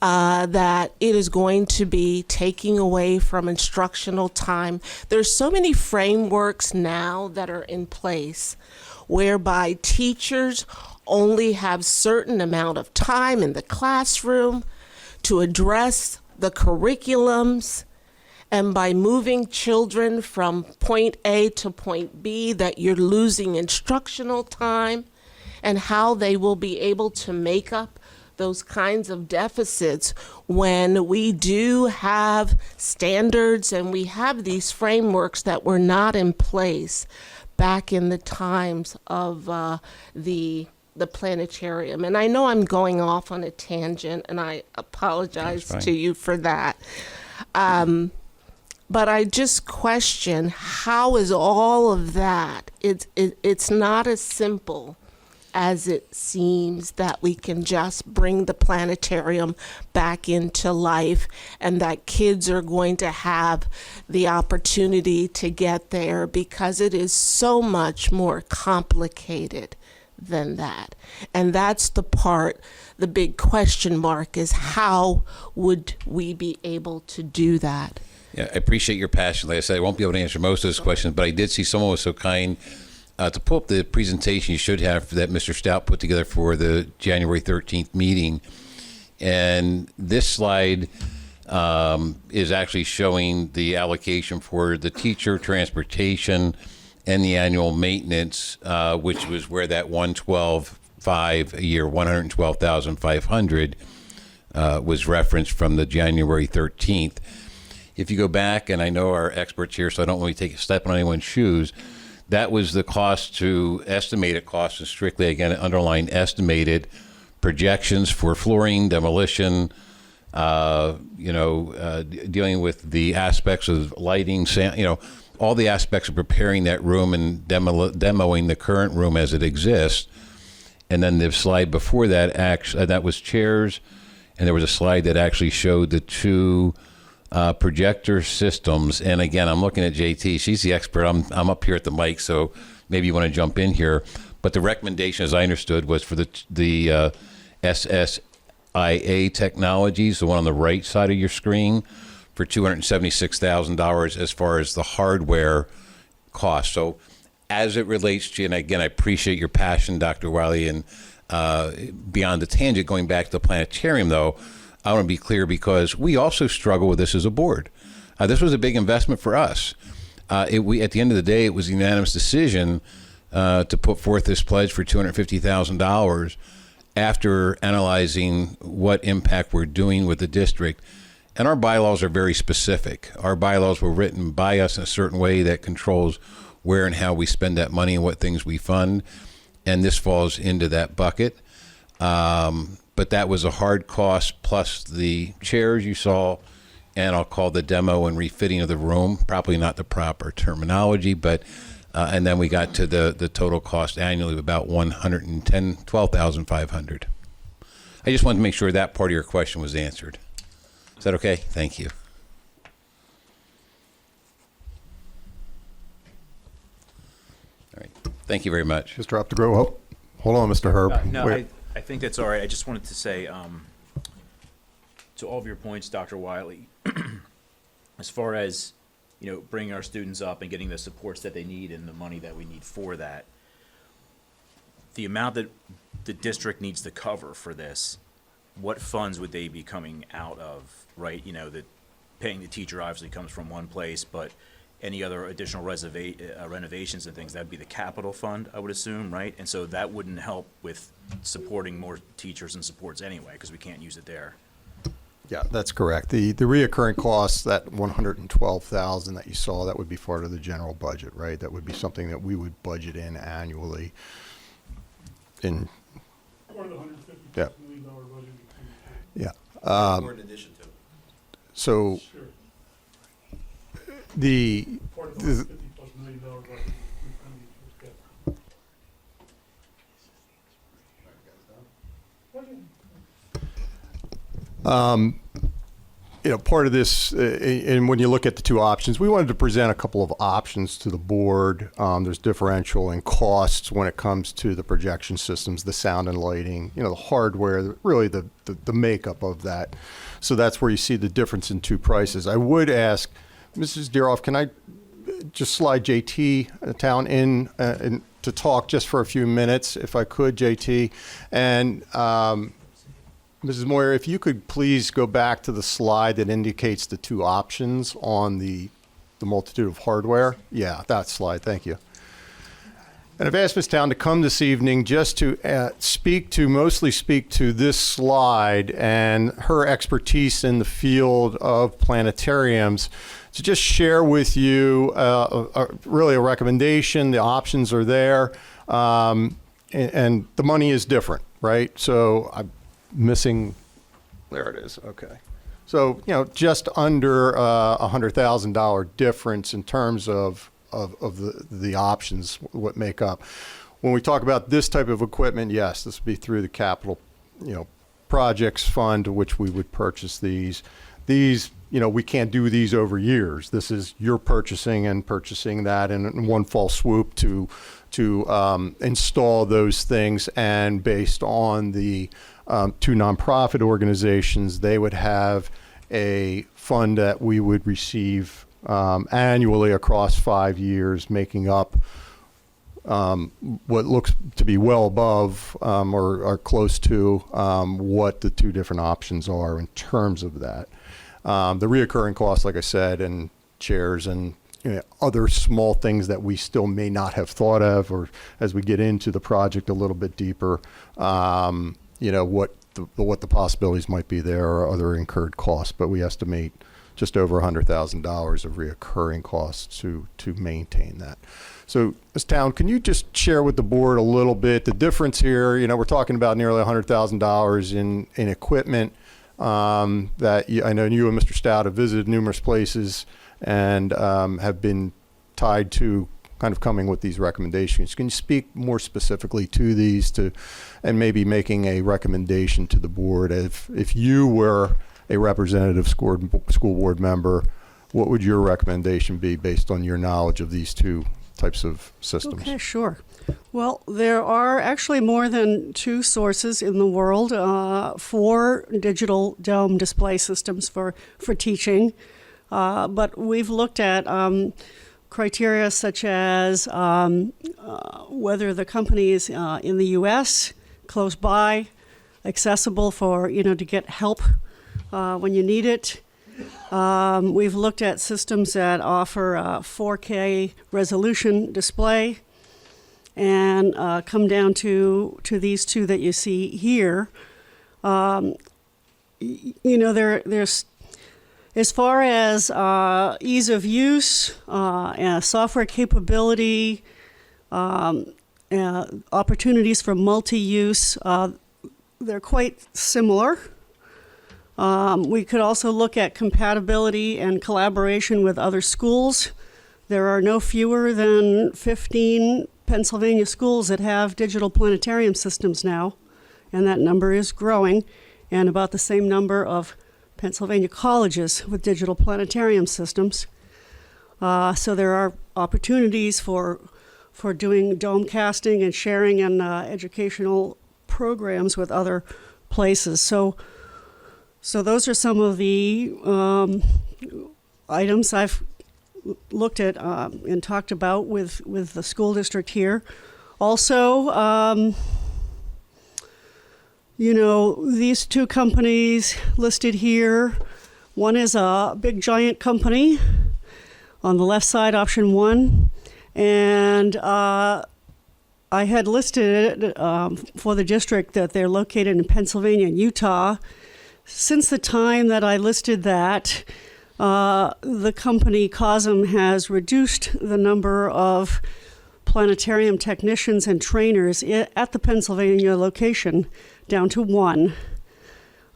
That it is going to be taking away from instructional time. There's so many frameworks now that are in place whereby teachers only have certain amount of time in the classroom to address the curriculums, and by moving children from point A to point B, that you're losing instructional time, and how they will be able to make up those kinds of deficits when we do have standards and we have these frameworks that were not in place back in the times of the planetarium. And I know I'm going off on a tangent, and I apologize That's to fine. you for that. But I just question, how is all of that? It's not as simple as it seems that we can just bring the planetarium back into life, and that kids are going to have the opportunity to get there, because it is so much more complicated than that. And that's the part, the big question mark is, how would we be able to do that? Yeah, I appreciate your passion. Like I said, I won't be able to answer most of those questions, but I did see someone was so kind to pull up the presentation you should have that Mr. Stout put together for the January 13th meeting. And this slide is actually showing the allocation for the teacher, transportation, and the annual maintenance, which was where that 112.5 a year, 112,500 was referenced from the January 13th. If you go back, and I know our experts here, so I don't really take a step on anyone's shoes, that was the cost to estimated cost, and strictly, again, underline estimated projections for flooring, demolition, dealing with the aspects of lighting, sound, all the aspects of preparing that room and demoing the current room as it exists. And then the slide before that, that was chairs, and there was a slide that actually showed the two projector systems. And again, I'm looking at JT. She's the expert. I'm up here at the mic, so maybe you want to jump in here. But the recommendation, as I understood, was for the SSIA Technologies, the one on the right side of your screen, for $276,000 as far as the hardware cost. So as it relates to, and again, I appreciate your passion, Dr. Wiley, and beyond the tangent, going back to the planetarium, though, I want to be clear because we also struggle with this as a board. This was a big investment for us. At the end of the day, it was a unanimous decision to put forth this pledge for $250,000 after analyzing what impact we're doing with the district. And our bylaws are very specific. Our bylaws were written by us in a certain way that controls where and how we spend that money and what things we fund. And this falls into that bucket. But that was a hard cost plus the chairs you saw, and I'll call the demo and refitting of the room, probably not the proper terminology, but and then we got to the total cost annually of about $12,500. I just wanted to make sure that part of your question was answered. Is that okay? Thank you. All right. Thank you very much. Mr. Updegrove, hold on, Mr. Herb. No, Wait. I think that's all right. I just wanted to say, to all of your points, Dr. Wiley, as far as, bringing our students up and getting the supports that they need and the money that we need for that, the amount that the district needs to cover for this, what funds would they be coming out of, right? That paying the teacher obviously comes from one place, but any other additional renovations and things, that'd be the capital fund, I would assume, right? And so that wouldn't help with supporting more teachers and supports anyway, because we can't use it there. Yeah, that's correct. The reoccurring costs, that $112,000 that you saw, that would be part of the general budget, right? That would be something that we would budget in annually. In Part of the $150 Yeah. million budget. yeah. Or in addition to. So Sure. the Part of the $150+ million budget. Part of this, and when you look at the two options, we wanted to present a couple of options to the board. There's differential in costs when it comes to the projection systems, the sound and lighting, the hardware, really the makeup of that. So that's where you see the difference in two prices. I would ask, Mrs. Deeroff, can I just slide JT Town in to talk just for a few minutes, if I could, JT? And Mrs. Moyer, if you could please go back to the slide that indicates the two options on the multitude of hardware. Yeah, that slide. Thank you. And I've asked Ms. Town to come this evening just to mostly speak to this slide and her expertise in the field of planetariums, to just share with you really a recommendation. The options are there, and the money is different, right? So I'm missing, there it is, okay. So, just under $100,000 difference in terms of the options, what make up. When we talk about this type of equipment, yes, this would be through the capital, projects fund, which we would purchase these. These, we can't do these over years. This is you're purchasing that in one fall swoop to install those things, and based on the two nonprofit organizations, they would have a fund that we would receive annually across 5 years, making up what looks to be well above or close to what the two different options are in terms of that. The reoccurring costs, like I said, and chairs and other small things that we still may not have thought of, or as we get into the project a little bit deeper, what the possibilities might be there, or other incurred costs. But we estimate just over $100,000 of reoccurring costs to maintain that. So, Ms. Town, can you just share with the board a little bit the difference here? We're talking about nearly $100,000 in equipment. I know you and Mr. Stout have visited numerous places and have been tied to kind of coming with these recommendations. Can you speak more specifically to these and maybe making a recommendation to the board? If you were a representative school board member, what would your recommendation be based on your knowledge of these two types of systems? Okay, sure. Well, there are actually more than 2 sources in the world for digital dome display systems for teaching. But we've looked at criteria such as whether the company is in the U.S., close by, accessible for, to get help when you need it. We've looked at systems that offer 4K resolution display and come down to these 2 that you see here. There's as far as ease of use, software capability, opportunities for multi-use, they're quite similar. We could also look at compatibility and collaboration with other schools. There are no fewer than 15 Pennsylvania schools that have digital planetarium systems now, and that number is growing, and about the same number of Pennsylvania colleges with digital planetarium systems. So there are opportunities for doing dome casting and sharing and educational programs with other places. So those are some of the items I've looked at and talked about with the school district here. Also, these 2 companies listed here, one is a big giant company on the left side, option 1, and I had listed for the district that they're located in Pennsylvania and Utah. Since the time that I listed that, the company COSM has reduced the number of planetarium technicians and trainers at the Pennsylvania location down to 1,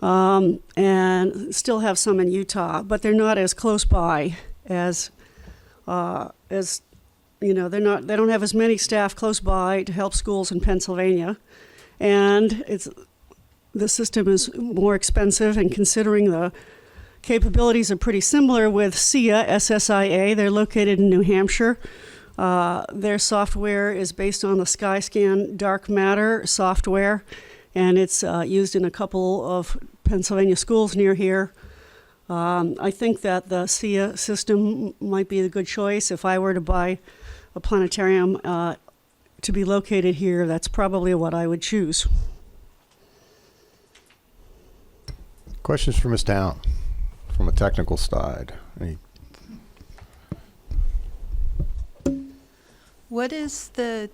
and still have some in Utah, but they're not as close by as they don't have as many staff close by to help schools in Pennsylvania, and the system is more expensive, and considering the capabilities are pretty similar with SSIA. They're located in New Hampshire. Their software is based on the SkyScan dark matter software, and it's used in a couple of Pennsylvania schools near here. I think that the SIA system might be a good choice. If I were to buy a planetarium to be located here, that's probably what I would choose. Questions for Ms. Town from a technical side? What is the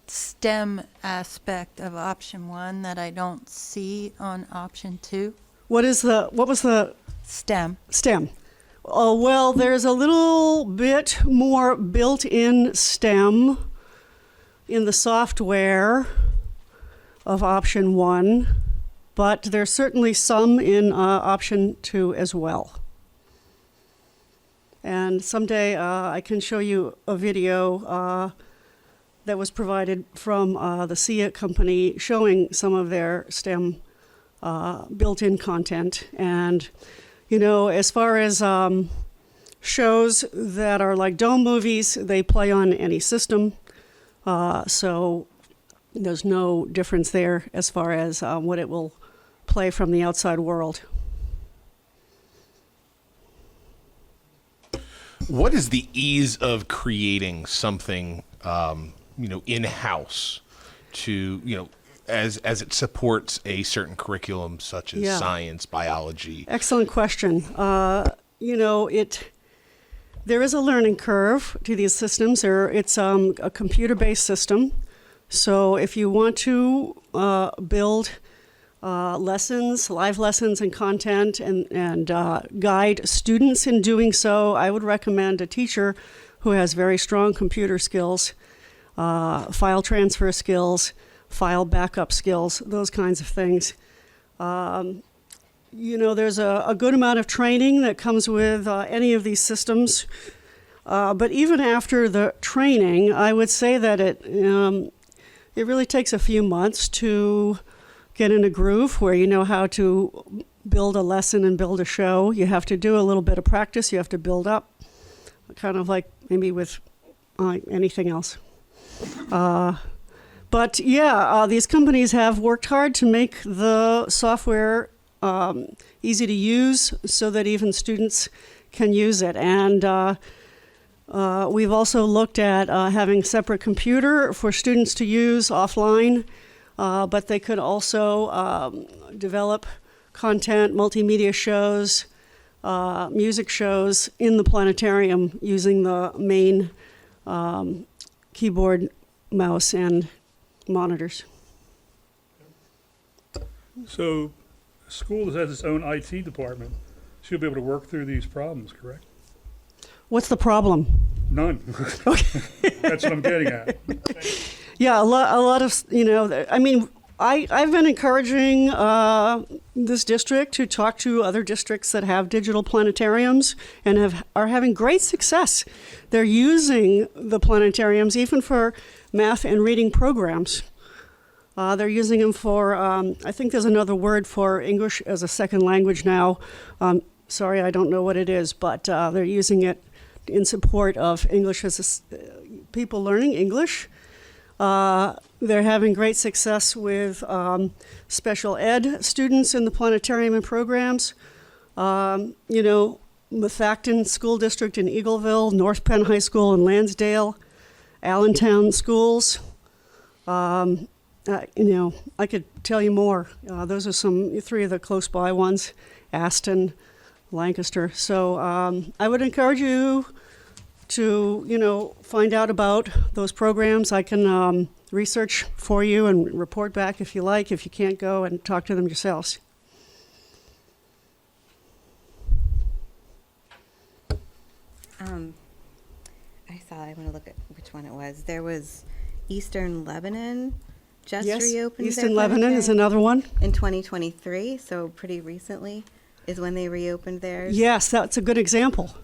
STEM aspect of option 1 that I don't see on option 2? What was the STEM. STEM? Oh, well, there's a little bit more built-in STEM in the software of option 1, but there's certainly some in option 2 as well. And someday I can show you a video that was provided from the SIA company showing some of their STEM built-in content. And, as far as shows that are like dome movies, they play on any system. So there's no difference there as far as what it will play from the outside world. What is the ease of creating something, in-house to, as it supports a certain curriculum such as science, biology? Excellent question. There is a learning curve to these systems. It's a computer-based system. So if you want to build lessons, live lessons and content and guide students in doing so, I would recommend a teacher who has very strong computer skills, file transfer skills, file backup skills, those kinds of things. there's a good amount of training that comes with any of these systems. But even after the training, I would say that it really takes a few months to get in a groove where you know how to build a lesson and build a show. You have to do a little bit of practice. You have to build up, kind of like maybe with anything else. But yeah, these companies have worked hard to make the software easy to use so that even students can use it. And we've also looked at having a separate computer for students to use offline, but they could also develop content, multimedia shows, music shows in the planetarium using the main keyboard, mouse, and monitors. So, a school that has its own IT department should be able to work through these problems, correct? What's the problem? None. That's what I'm getting at. Yeah, a lot of, I mean, I've been encouraging this district to talk to other districts that have digital planetariums and are having great success. They're using the planetariums even for math and reading programs. They're using them for, I think there's another word for English as a second language now. Sorry, I don't know what it is, but they're using it in support of English as people learning English. They're having great success with special ed students in the planetarium and programs. Methacton School District in Eagleville, North Penn High School in Lansdale, Allentown schools. I could tell you more. Those are three of the close by ones, Aston, Lancaster. So I would encourage you to, find out about those programs. I can research for you and report back if you like, if you can't go and talk to them yourselves. I want to look at which one it was. There was Eastern Lebanon just Yes, reopened. Eastern Lebanon is another one. In 2023, so pretty recently is when they reopened theirs. Yes, that's a good example.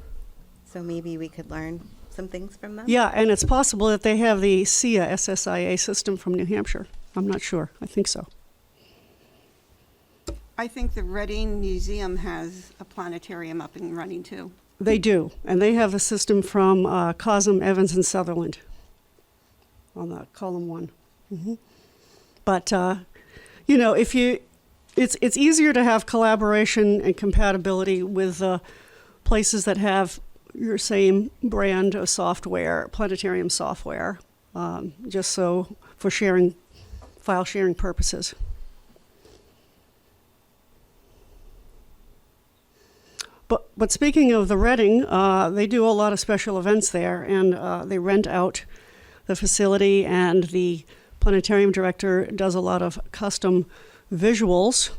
So maybe we could learn some things from them. Yeah, and it's possible that they have the SSIA system from New Hampshire. I'm not sure. I think so. I think the Reading Museum has a planetarium up and running too. They do, and they have a system from Cosm, Evans, and Sutherland on the column 1. Mm-hmm. But it's easier to have collaboration and compatibility with places that have your same brand of software, planetarium software, just so for file sharing purposes. But speaking of the Reading, they do a lot of special events there, and they rent out the facility, and the planetarium director does a lot of custom visuals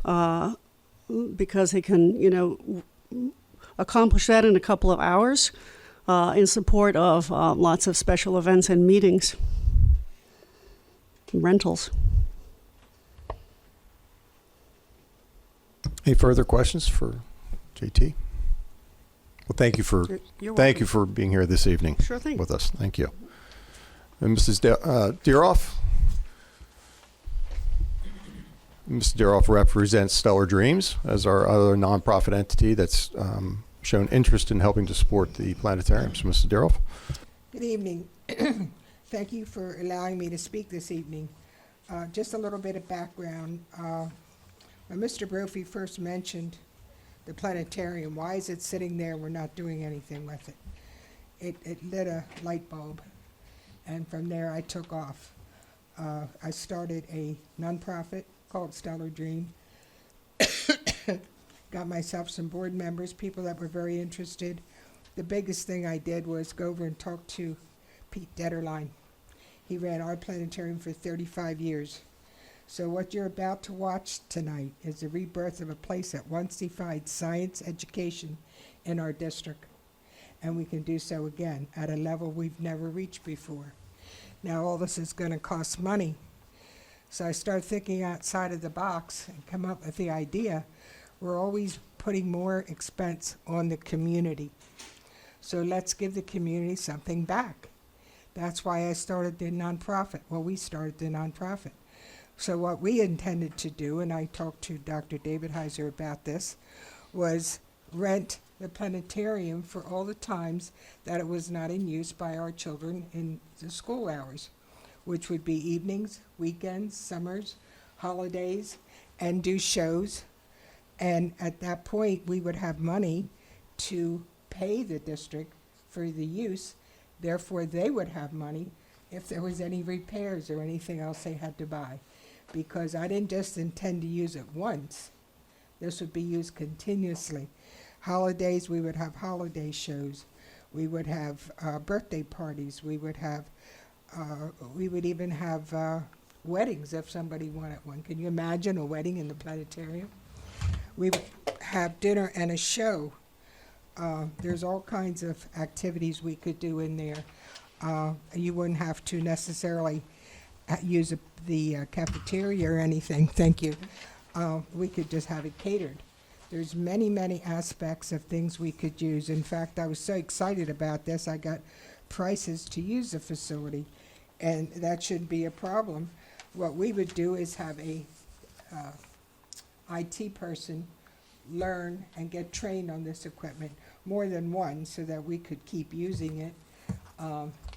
because he can, accomplish that in a couple of hours in support of lots of special events and meetings, rentals. Any further questions for JT? Well, thank you for You're thank welcome. you for being here this evening. Sure thing. With us. Thank you. And Mrs. Deeroff. Mr. Deeroff represents Stellar Dreams as our other nonprofit entity that's shown interest in helping to support the planetarium. So, Mrs. Deeroff. Good evening. Thank you for allowing me to speak this evening. Just a little bit of background. When Mr. Brophy first mentioned the planetarium, why is it sitting there? We're not doing anything with it. It lit a light bulb, and from there I took off. I started a nonprofit called Stellar Dream. Got myself some board members, people that were very interested. The biggest thing I did was go over and talk to Pete Detterline. He ran our planetarium for 35 years. So what you're about to watch tonight is the rebirth of a place that once defied science education in our district. And we can do so again at a level we've never reached before. Now all this is going to cost money. So I started thinking outside of the box and come up with the idea, we're always putting more expense on the community. So let's give the community something back. That's why I started the nonprofit. Well, we started the nonprofit. So what we intended to do, and I talked to Dr. David Heiser about this, was rent the planetarium for all the times that it was not in use by our children in the school hours, which would be evenings, weekends, summers, holidays, and do shows. And at that point, we would have money to pay the district for the use. Therefore, they would have money if there was any repairs or anything else they had to buy. Because I didn't just intend to use it once. This would be used continuously. Holidays, we would have holiday shows. We would have birthday parties. We would even have weddings if somebody wanted one. Can you imagine a wedding in the planetarium? We would have dinner and a show. There's all kinds of activities we could do in there. You wouldn't have to necessarily use the cafeteria or anything. Thank you. We could just have it catered. There's many, many aspects of things we could use. In fact, I was so excited about this, I got prices to use the facility, and that shouldn't be a problem. What we would do is have a IT person learn and get trained on this equipment, more than one, so that we could keep using it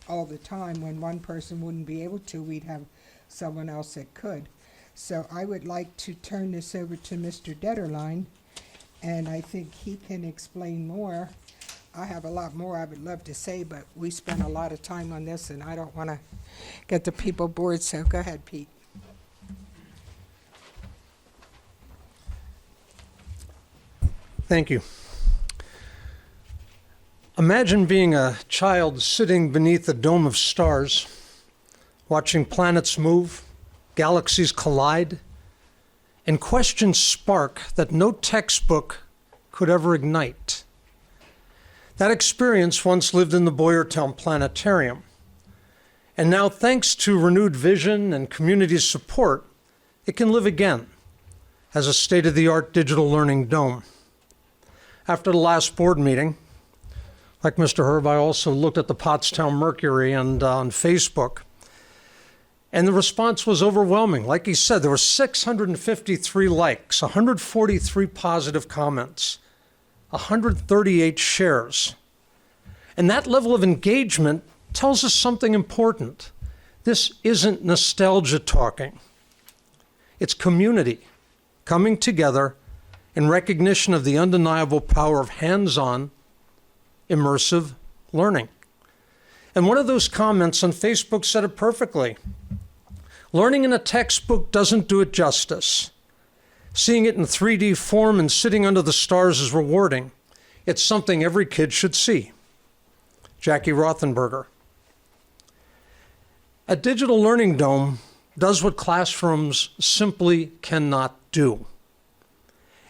all the time. When one person wouldn't be able to, we'd have someone else that could. So I would like to turn this over to Mr. Detterline, and I think he can explain more. I have a lot more I would love to say, but we spent a lot of time on this, and I don't want to get the people bored, so go ahead, Pete. Thank you. Imagine being a child sitting beneath a dome of stars, watching planets move, galaxies collide, and questions spark that no textbook could ever ignite. That experience once lived in the Boyertown Planetarium. And now, thanks to renewed vision and community support, it can live again as a state-of-the-art digital learning dome. After the last board meeting, like Mr. Herb, I also looked at the Pottstown Mercury and on Facebook, and the response was overwhelming. Like he said, there were 653 likes, 143 positive comments, 138 shares. And that level of engagement tells us something important. This isn't nostalgia talking. It's community coming together in recognition of the undeniable power of hands-on, immersive learning. And one of those comments on Facebook said it perfectly. Learning in a textbook doesn't do it justice. Seeing it in 3D form and sitting under the stars is rewarding. It's something every kid should see. Jackie Rothenberger. A digital learning dome does what classrooms simply cannot do.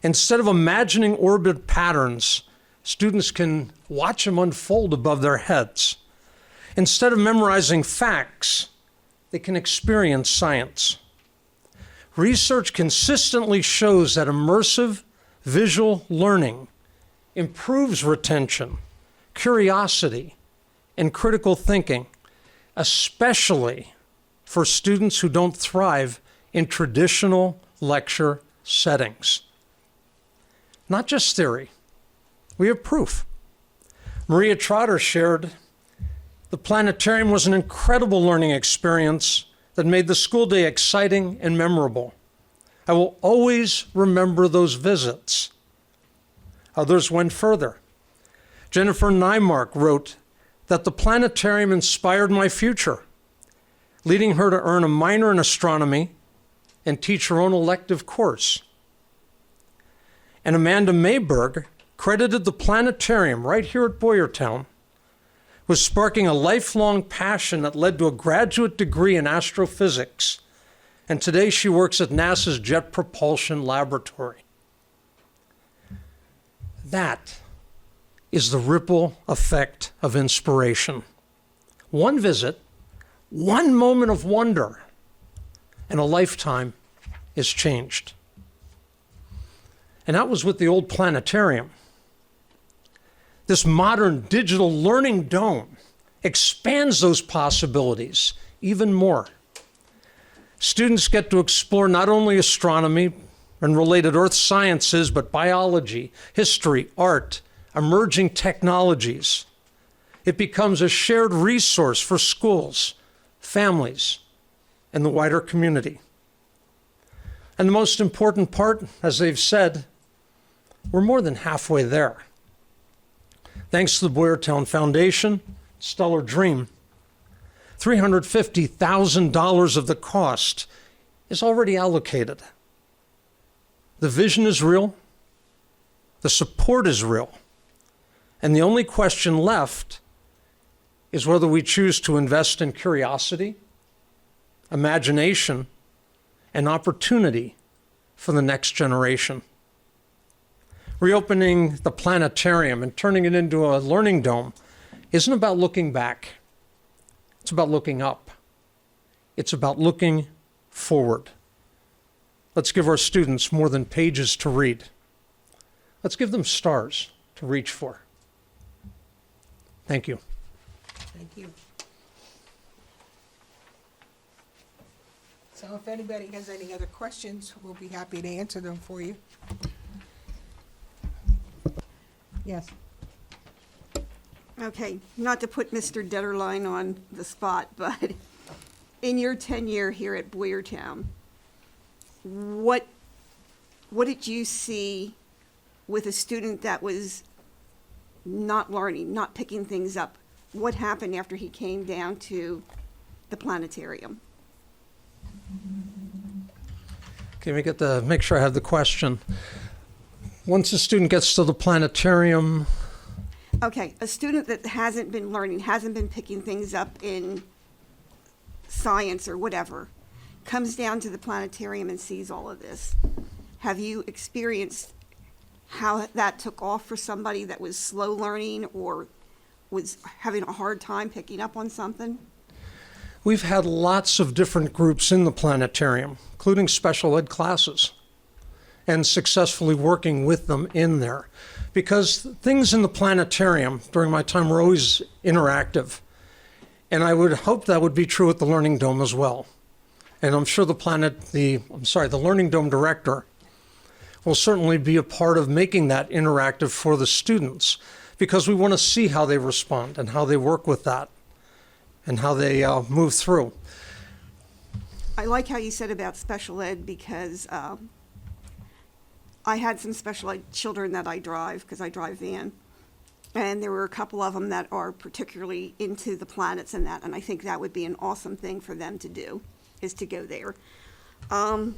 Instead of imagining orbit patterns, students can watch them unfold above their heads. Instead of memorizing facts, they can experience science. Research consistently shows that immersive visual learning improves retention, curiosity, and critical thinking, especially for students who don't thrive in traditional lecture settings. Not just theory. We have proof. Maria Trotter shared the planetarium was an incredible learning experience that made the school day exciting and memorable. I will always remember those visits. Others went further. Jennifer Nymark wrote that the planetarium inspired my future, leading her to earn a minor in astronomy and teach her own elective course. And Amanda Mayberg credited the planetarium right here at Boyertown with sparking a lifelong passion that led to a graduate degree in astrophysics. And today she works at NASA's Jet Propulsion Laboratory. That is the ripple effect of inspiration. One visit, one moment of wonder, and a lifetime is changed. and that was with the old planetarium. This modern digital learning dome expands those possibilities even more. Students get to explore not only astronomy and related earth sciences, but biology, history, art, emerging technologies. It becomes a shared resource for schools, families, and the wider community. And the most important part, as they've said, we're more than halfway there. Thanks to the Boyertown Foundation, Stellar Dream, $350,000 of the cost is already allocated. The vision is real, the support is real, and the only question left is whether we choose to invest in curiosity, imagination, and opportunity for the next generation. Reopening the planetarium and turning it into a learning dome isn't about looking back. It's about looking up. It's about looking forward. Let's give our students more than pages to read. Let's give them stars to reach for. Thank you. Thank you. So if anybody has any other questions, we'll be happy to answer them for you. Yes. Okay, not to put Mr. Detterline on the spot, but in your tenure here at Boyertown, what did you see with a student that was not learning, not picking things up? What happened after he came down to the planetarium? Okay, make sure I have the question. Once a student gets to the planetarium, Okay, a student that hasn't been learning, hasn't been picking things up in science or whatever, comes down to the planetarium and sees all of this. Have you experienced how that took off for somebody that was slow learning or was having a hard time picking up on something? we've had lots of different groups in the planetarium, including special ed classes, and successfully working with them in there. Because things in the planetarium during my time were always interactive. And I would hope that would be true at the Learning Dome as well. And I'm sure the Learning Dome director will certainly be a part of making that interactive for the students, because we want to see how they respond and how they work with that and how they move through. I like how you said about special ed, because I had some special ed children that I drive, because I drive van. And there were a couple of them that are particularly into the planets and that, and I think that would be an awesome thing for them to do, is to go there. Hold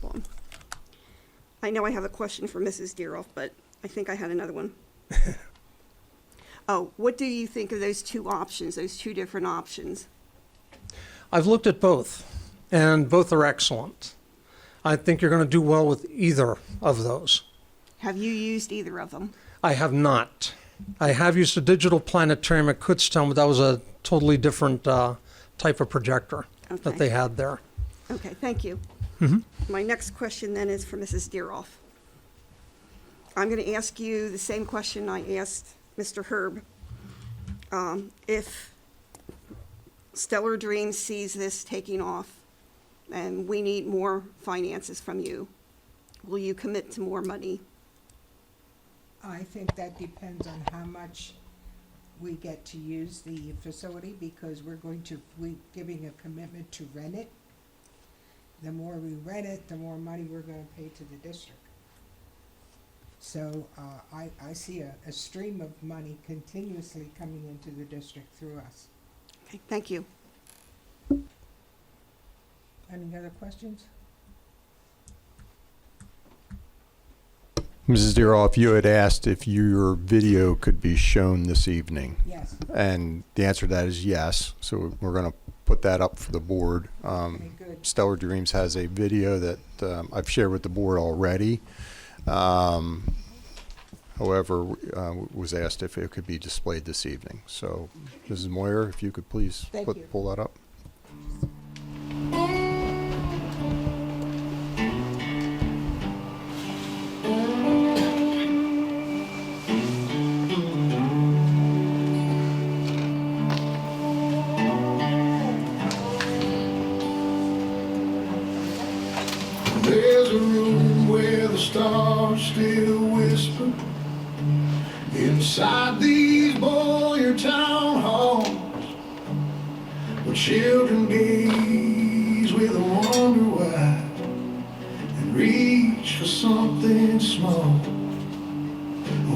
on. I know I have a question for Mrs. Deeroff, but I think I had another one. Oh, what do you think of those two options, those two different options? I've looked at both, and both are excellent. I think you're going to do well with either of those. Have you used either of them? I have not. I have used a digital planetarium at Kutztown, but that was a totally different type of projector that they had there. Okay, thank you. My next question then is for Mrs. Deeroff. I'm going to ask you the same question I asked Mr. Herb. If Stellar Dreams sees this taking off and we need more finances from you, will you commit to more money? I think that depends on how much we get to use the facility, because we're giving a commitment to rent it. The more we rent it, the more money we're going to pay to the district. So I see a stream of money continuously coming into the district through us. Okay, thank you. Any other questions? Mrs. Deeroff, you had asked if your video could be shown this evening. Yes. And the answer to that is yes. So we're going to put that up for the board. Okay, good. Stellar Dreams has a video that I've shared with the board already. However, was asked if it could be displayed this evening. So, Mrs. Moyer, if you could please pull that up. stars still whisper inside these Boyertown halls, where children gaze with a wonder why and reach for something small.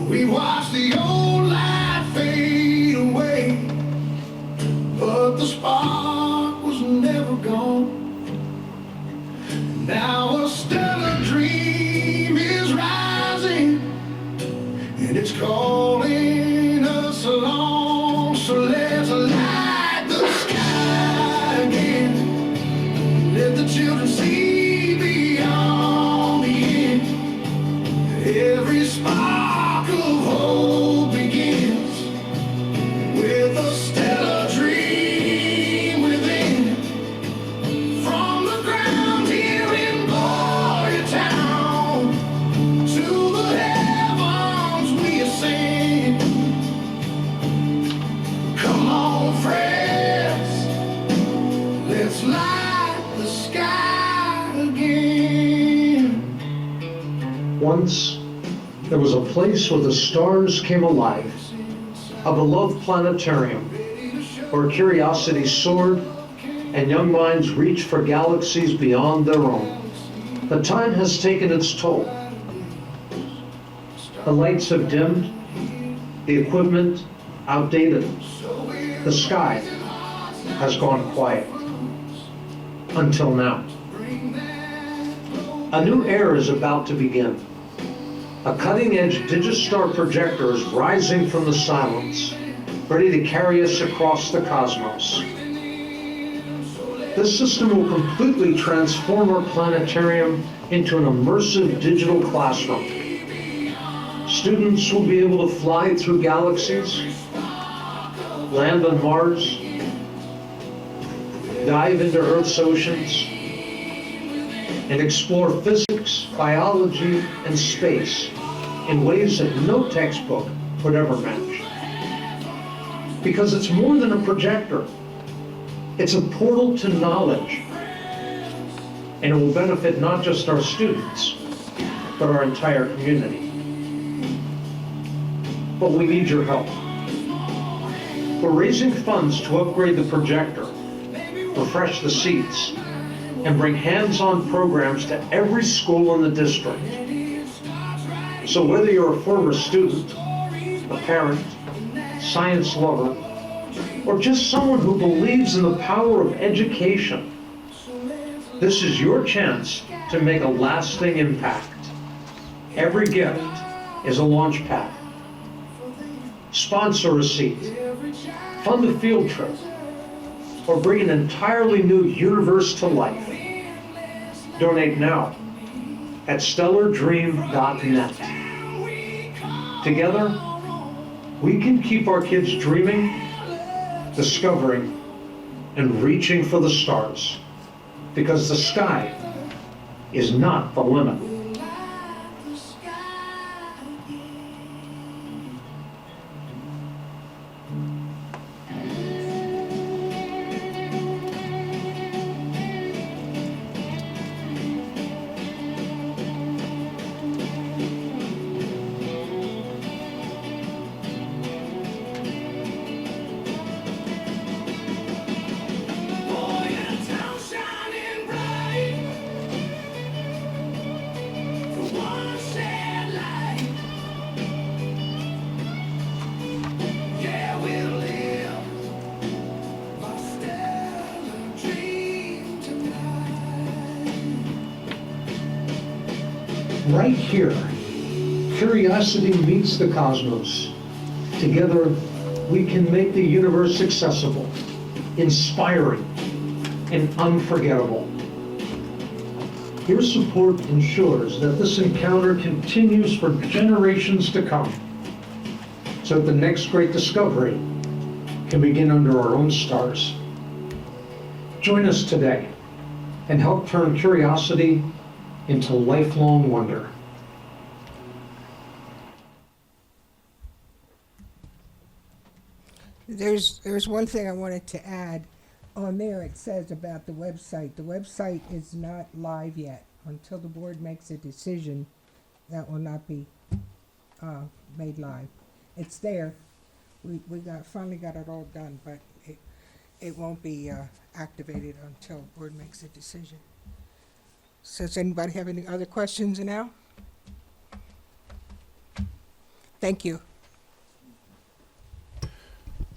We watch the old light fade away, but the spark was never gone. Now a stellar dream is rising, and it's calling us along. So let's light the sky again. Let the children see beyond the end. Every spark of hope begins with a stellar dream within. From the ground here in Boyertown to the heavens we ascend. Come on, friends, let's light the sky again. Once, there was a place where the stars came alive, a beloved planetarium, where curiosity soared and young minds reached for galaxies beyond their own. The time has taken its toll. The lights have dimmed, the equipment outdated, the sky has gone quiet. Until now. A new era is about to begin. A cutting-edge Digistar projector is rising from the silence, ready to carry us across the cosmos. This system will completely transform our planetarium into an immersive digital classroom. Students will be able to fly through galaxies, land on Mars, dive into Earth's oceans, and explore physics, biology, and space in ways that no textbook could ever match. Because it's more than a projector. It's a portal to knowledge. And it will benefit not just our students, but our entire community. But we need your help. We're raising funds to upgrade the projector, refresh the seats, and bring hands-on programs to every school in the district. So whether you're a former student, a parent, science lover, or just someone who believes in the power of education, this is your chance to make a lasting impact. Every gift is a launch pad. Sponsor a seat, fund a field trip, or bring an entirely new universe to life. Donate now at stellardream.net. Together, we can keep our kids dreaming, discovering, and reaching for the stars, because the sky is not the limit. Boyertown shining bright, the one shared light. Yeah, we'll live our stellar dream tonight. Right here, curiosity meets the cosmos. Together, we can make the universe accessible, inspiring, and unforgettable. Your support ensures that this encounter continues for generations to come, so that the next great discovery can begin under our own stars. Join us today and help turn curiosity into lifelong wonder. There's one thing I wanted to add. On there it says about the website. The website is not live yet. Until the board makes a decision, That will not be made live. It's there. We finally got it all done, but it won't be activated until the board makes a decision. So does anybody have any other questions now? Thank you.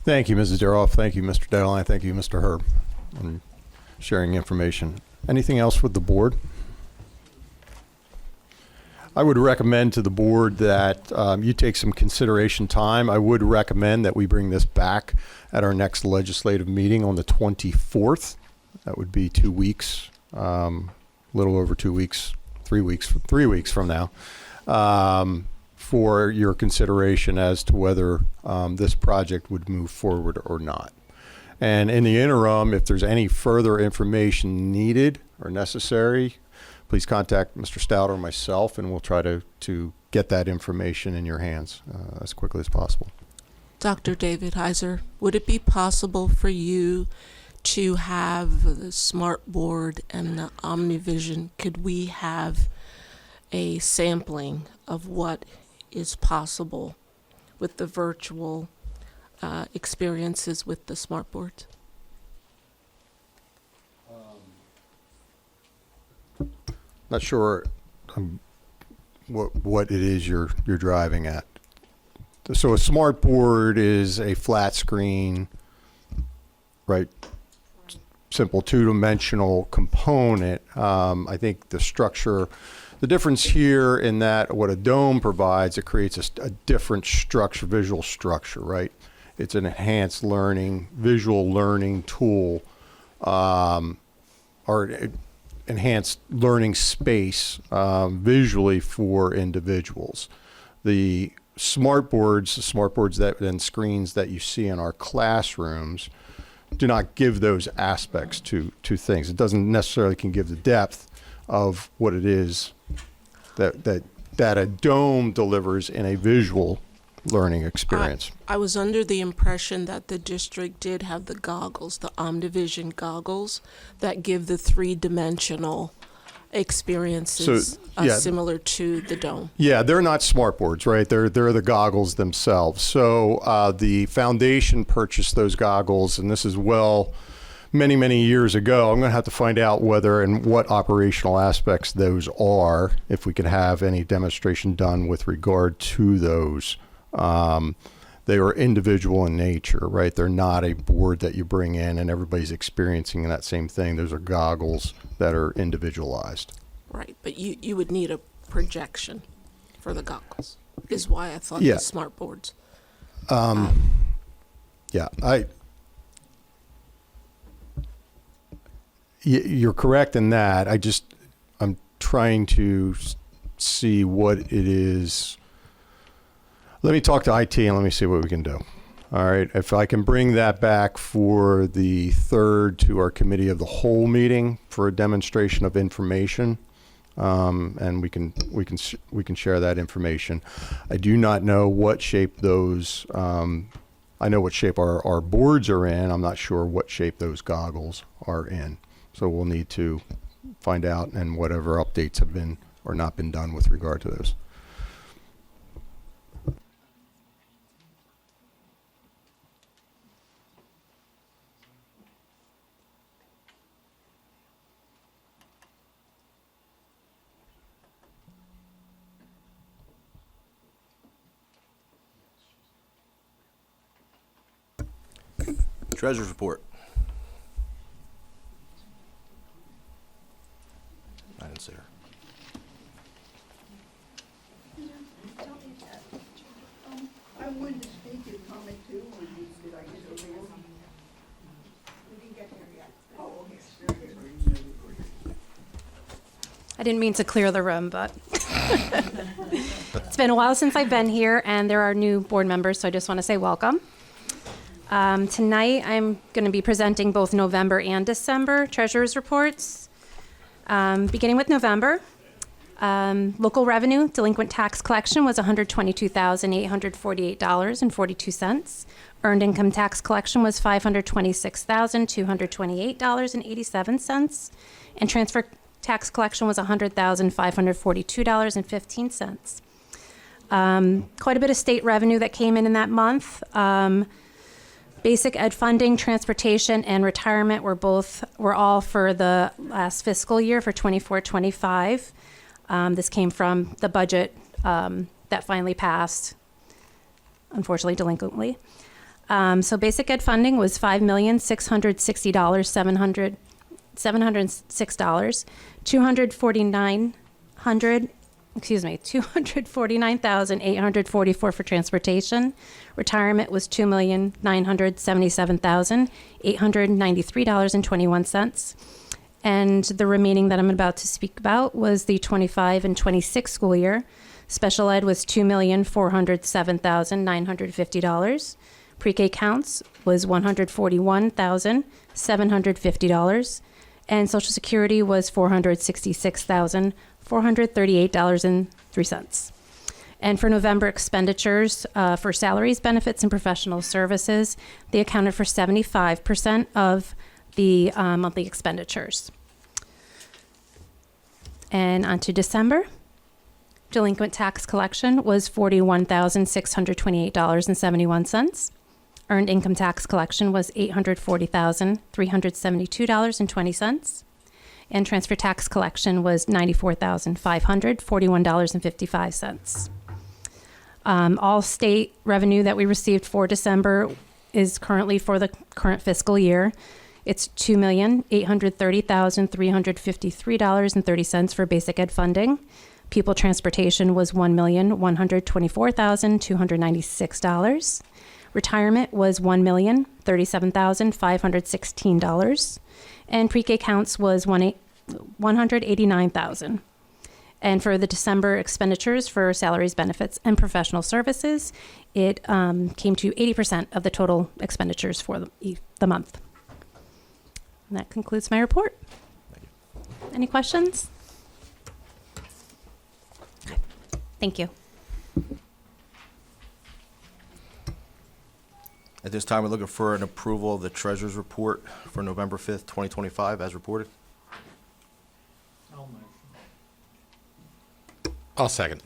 Thank you, Mrs. Daroff. Thank you, Mr. Deadline. Thank you, Mr. Herb, on sharing information. Anything else with the board? I would recommend to the board that you take some consideration time. I would recommend that we bring this back at our next legislative meeting on the 24th. That would be 2 weeks, a little over 2 weeks, 3 weeks from now, for your consideration as to whether this project would move forward or not. And in the interim, if there's any further information needed or necessary, please contact Mr. Stout or myself, and we'll try to get that information in your hands as quickly as possible. Dr. David Heiser, would it be possible for you to have the smart board and the OmniVision? Could we have a sampling of what is possible with the virtual experiences with the smart boards? Not sure what it is you're driving at. So a smart board is a flat screen, right? Simple two-dimensional component. I think the structure, the difference here in that what a dome provides, it creates a different structure, visual structure, right? It's an enhanced learning, visual learning tool, or enhanced learning space visually for individuals. The smart boards that and screens that you see in our classrooms do not give those aspects to things. It doesn't necessarily can give the depth of what it is that a dome delivers in a visual learning experience. I was under the impression that the district did have the goggles, the OmniVision goggles, that give the three-dimensional experiences similar to the dome. Yeah, they're not smart boards, right? They're the goggles themselves. So the foundation purchased those goggles, and this is many years ago. I'm going to have to find out whether and what operational aspects those are, if we can have any demonstration done with regard to those. They are individual in nature, right? They're not a board that you bring in and everybody's experiencing that same thing. Those are goggles that are individualized. Right, but you would need a projection for the goggles, is why I thought the smart boards. You're correct in that. I'm trying to see what it is. Let me talk to IT and let me see what we can do. All right. If I can bring that back for the 3rd to our committee of the whole meeting for a demonstration of information, and we can share that information. I do not know what shape those. I know what shape our boards are in. I'm not sure what shape those goggles are in. So we'll need to find out, and whatever updates have been or not been done with regard to those. Treasurer's report. I didn't see her. I wanted to speak your comment too, or did I get over here? We didn't get there yet. Oh, okay. I didn't mean to clear the room, but it's been a while since I've been here, and there are new board members, so I just want to say welcome. Tonight, I'm going to be presenting both November and December treasurer's reports. Beginning with November, local revenue delinquent tax collection was $122,848.42. Earned income tax collection was $526,228.87. And tax collection was $100,542.15. Quite a bit of state revenue that came in that month. Basic ed funding, transportation, and retirement were all for the last fiscal year for 24-25. This came from the budget that finally passed, unfortunately delinquently. So basic ed funding was $5,660,706. $249,844 for transportation. Retirement was $2,977,893.21. And the remaining that I'm about to speak about was the 25 and 26 school year. Special ed was $2,407,950. Pre-K counts was $141,750. And Social Security was $466,438.03. And for November expenditures for salaries, benefits, and professional services, they accounted for 75% of the monthly expenditures. And on to December. Delinquent tax collection was $41,628.71. Earned income tax collection was $840,372.20. And transfer tax collection was $94,541.55. All state revenue that we received for December is currently for the current fiscal year. It's $2,830,353.30 for basic ed funding. Pupil transportation was $1,124,296. Retirement was $1,037,516. And pre-K counts was $189,000. And for the December expenditures for salaries, benefits, and professional services, it came to 80% of the total expenditures for the month. And that concludes my report. Any questions? Okay. Thank you. At this time, we're looking for an approval of the treasurer's report for November 5th, 2025, as reported. I'll second.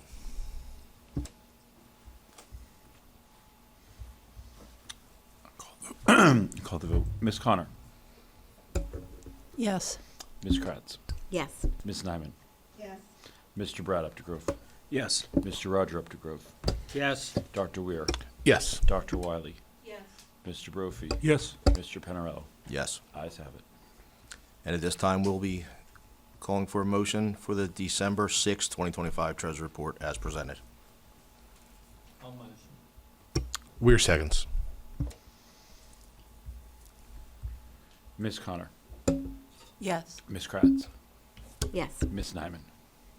Call the vote. Ms. Connor. Yes. Ms. Kratz. Yes. Ms. Nyman. Yes. Mr. Brad Updegrove. Yes. Mr. Roger Updegrove. Yes. Dr. Weir. Yes. Dr. Wiley. Yes. Mr. Brophy. Yes. Mr. Penarello. Yes. Ayes have it. And at this time, we'll be calling for a motion for the December 6th, 2025 treasurer report as presented. We're seconds. Ms. Connor. Yes. Ms. Kratz. Yes. Ms. Nyman.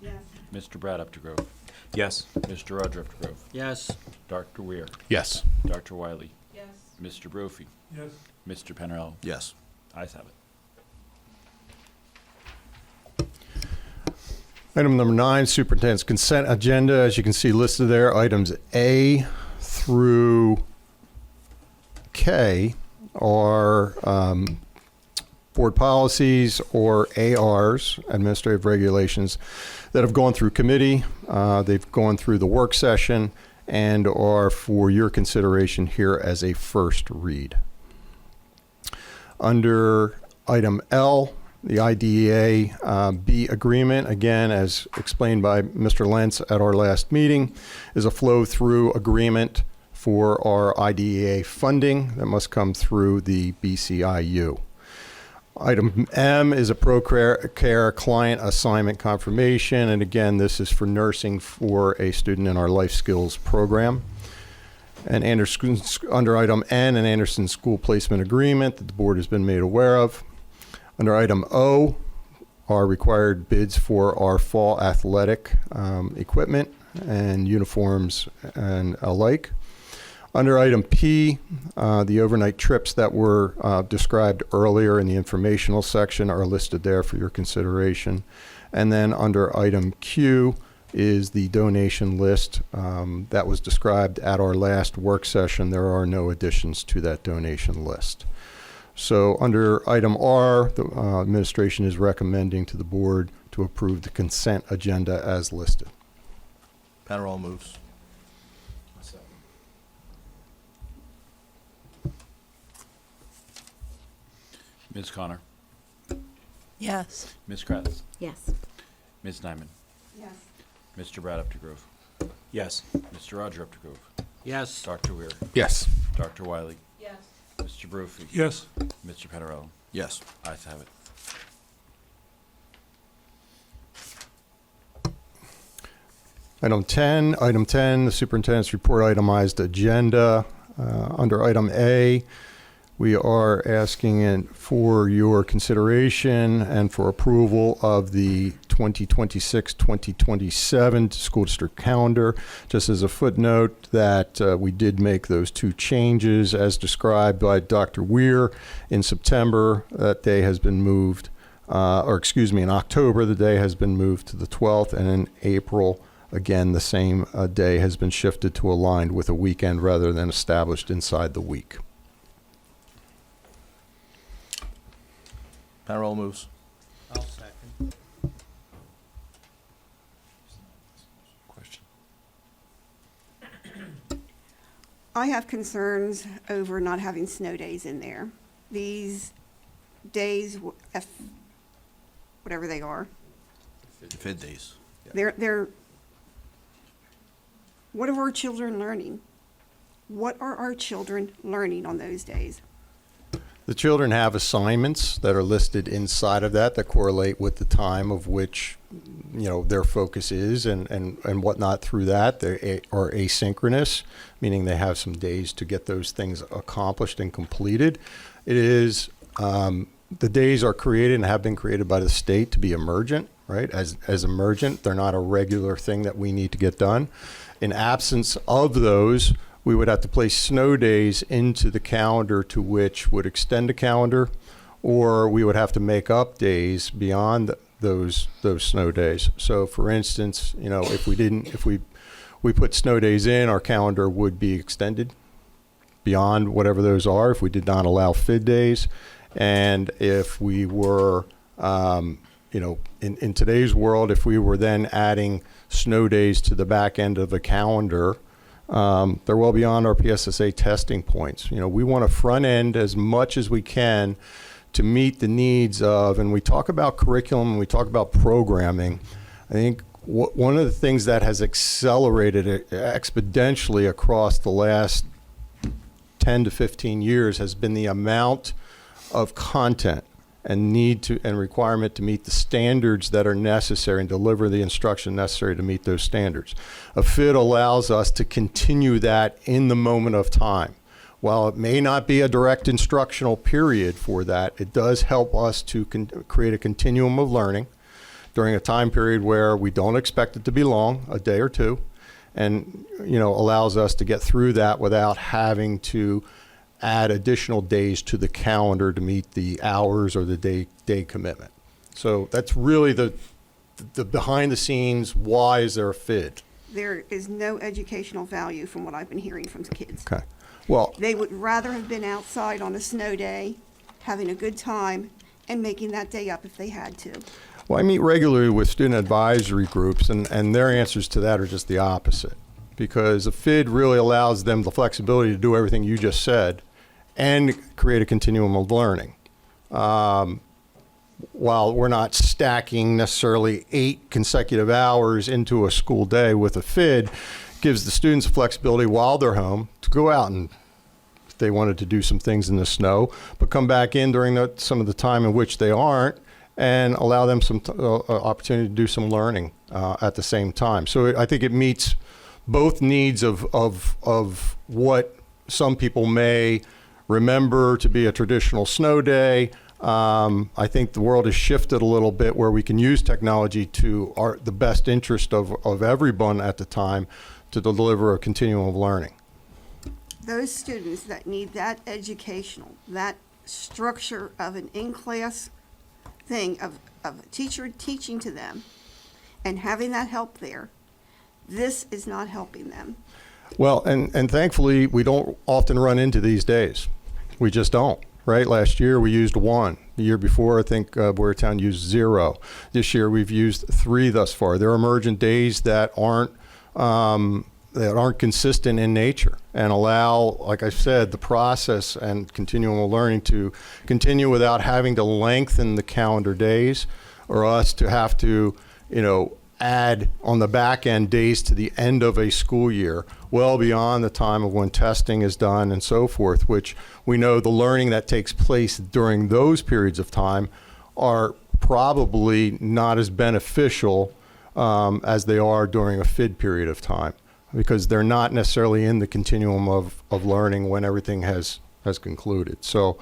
Yes. Mr. Brad Updegrove. Yes. Mr. Roger Updegrove. Yes. Dr. Weir. Yes. Dr. Wiley. Yes. Mr. Brophy. Yes. Mr. Penarello. Yes. Ayes have it. Item number 9, superintendent's consent agenda. As you can see listed there, items A through K are board policies or ARs, administrative regulations, that have gone through committee. They've gone through the work session and are for your consideration here as a first read. Under item L, the IDEA B agreement, again, as explained by Mr. Lentz at our last meeting, is a flow-through agreement for our IDEA funding that must come through the BCIU. Item M is a ProCare client assignment confirmation, and again, this is for nursing for a student in our life skills program. And under item N, an Anderson school placement agreement that the board has been made aware of. Under item O are required bids for our fall athletic equipment and uniforms and alike. Under item P, the overnight trips that were described earlier in the informational section are listed there for your consideration. And then under item Q is the donation list that was described at our last work session. There are no additions to that donation list. So under item R, the administration is recommending to the board to approve the consent agenda as listed. Panarello moves. Ms. Connor, Yes. Ms. Kratz, Yes. Ms. Nyman, Yes. Mr. Brad Updegrove, Yes. Mr. Roger Updegrove, Yes. Dr. Weir, Yes. Dr. Wiley, Yes. Mr. Brophy, Yes. Mr. Panarello. Yes. Ayes have it. Item 10, the superintendent's report itemized agenda. Under item A, we are asking for your consideration and for approval of the 2026-2027 school district calendar. Just as a footnote that we did make those two changes as described by Dr. Weir in September. That day has been moved, in October, the day has been moved to the 12th, and in April, again, the same day has been shifted to aligned with a weekend rather than established inside the week. Panarello moves. I'll second. Question. I have concerns over not having snow days in there. These days, whatever they are, FID days. they're, what are our children learning? What are our children learning on those days? The children have assignments that are listed inside of that correlate with the time of which, their focus is and whatnot through that. They are asynchronous, meaning they have some days to get those things accomplished and completed. It is, the days are created and have been created by the state to be emergent, right? As emergent, they're not a regular thing that we need to get done. In absence of those, we would have to place snow days into the calendar to which would extend the calendar, or we would have to make up days beyond those snow days. So for instance, if we put snow days in, our calendar would be extended beyond whatever those are if we did not allow FID days. And if we were, in today's world, if we were then adding snow days to the back end of the calendar, they're well beyond our PSSA testing points. We want to front end as much as we can to meet the needs of, and we talk about curriculum and we talk about programming. I think one of the things that has accelerated exponentially across the last 10 to 15 years has been the amount of content and requirement to meet the standards that are necessary and deliver the instruction necessary to meet those standards. A FID allows us to continue that in the moment of time. While it may not be a direct instructional period for that, it does help us to create a continuum of learning during a time period where we don't expect it to be long, a day or two, and allows us to get through that without having to add additional days to the calendar to meet the hours or the day commitment. So that's really the behind the scenes, why is there a FID? There is no educational value from what I've been hearing from kids. Okay. Well, They would rather have been outside on a snow day, having a good time, and making that day up if they had to. I meet regularly with student advisory groups, and their answers to that are just the opposite. Because a FID really allows them the flexibility to do everything you just said and create a continuum of learning. While we're not stacking necessarily 8 consecutive hours into a school day with a FID, gives the students flexibility while they're home to go out and, if they wanted to do some things in the snow, but come back in during some of the time in which they aren't, and allow them some opportunity to do some learning at the same time. So I think it meets both needs of what some people may remember to be a traditional snow day. I think the world has shifted a little bit where we can use technology to the best interest of everyone at the time to deliver a continuum of learning. Those students that need that educational, that structure of an in-class thing of a teacher teaching to them and having that help there, this is not helping them. Well, and thankfully, we don't often run into these days. We just don't, right? Last year, we used 1. The year before, I think Boyertown used 0. This year, we've used 3 thus far. There are emergent days that aren't consistent in nature and allow, like I said, the process and continuum of learning to continue without having to lengthen the calendar days or us to have to, add on the back end days to the end of a school year, well beyond the time of when testing is done and so forth, which we know the learning that takes place during those periods of time are probably not as beneficial as they are during a FID period of time, because they're not necessarily in the continuum of learning when everything has concluded. So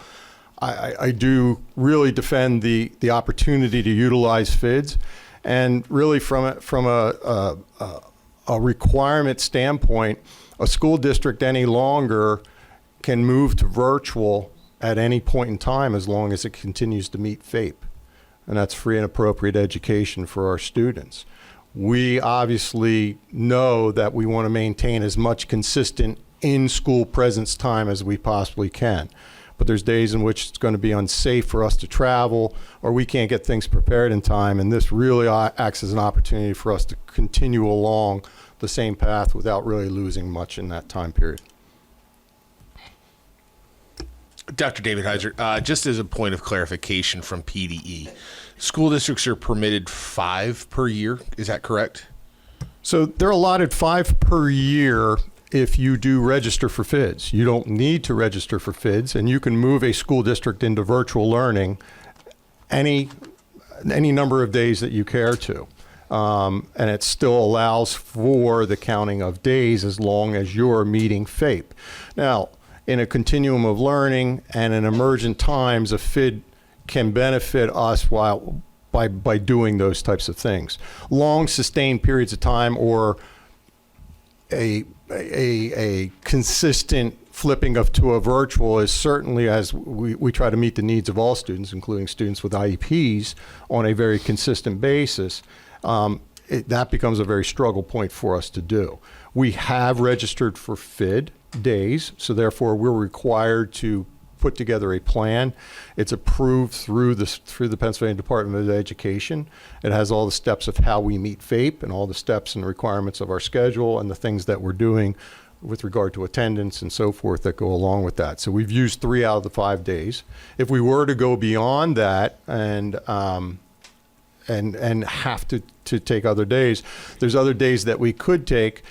I do really defend the opportunity to utilize FIDs, and really from a requirement standpoint, a school district any longer can move to virtual at any point in time as long as it continues to meet FAPE, and that's free and appropriate education for our students. We obviously know that we want to maintain as much consistent in-school presence time as we possibly can. But there's days in which it's going to be unsafe for us to travel, or we can't get things prepared in time, and this really acts as an opportunity for us to continue along the same path without really losing much in that time period. Dr. David Heiser, just as a point of clarification from PDE, school districts are permitted 5 per year. Is that correct? So they're allotted 5 per year if you do register for FIDs. You don't need to register for FIDs, and you can move a school district into virtual learning any number of days that you care to. And it still allows for the counting of days as long as you're meeting FAPE. Now, in a continuum of learning and in emergent times, a FID can benefit us by doing those types of things. Long sustained periods of time or a consistent flipping to a virtual is certainly, as we try to meet the needs of all students, including students with IEPs, on a very consistent basis. That becomes a very struggle point for us to do. We have registered for FID days, so therefore we're required to put together a plan. It's approved through the Pennsylvania Department of Education. It has all the steps of how we meet FAPE and all the steps and requirements of our schedule and the things that we're doing with regard to attendance and so forth that go along with that. So we've used 3 out of the 5 days. If we were to go beyond that and have to take other days, there's other days that we could take.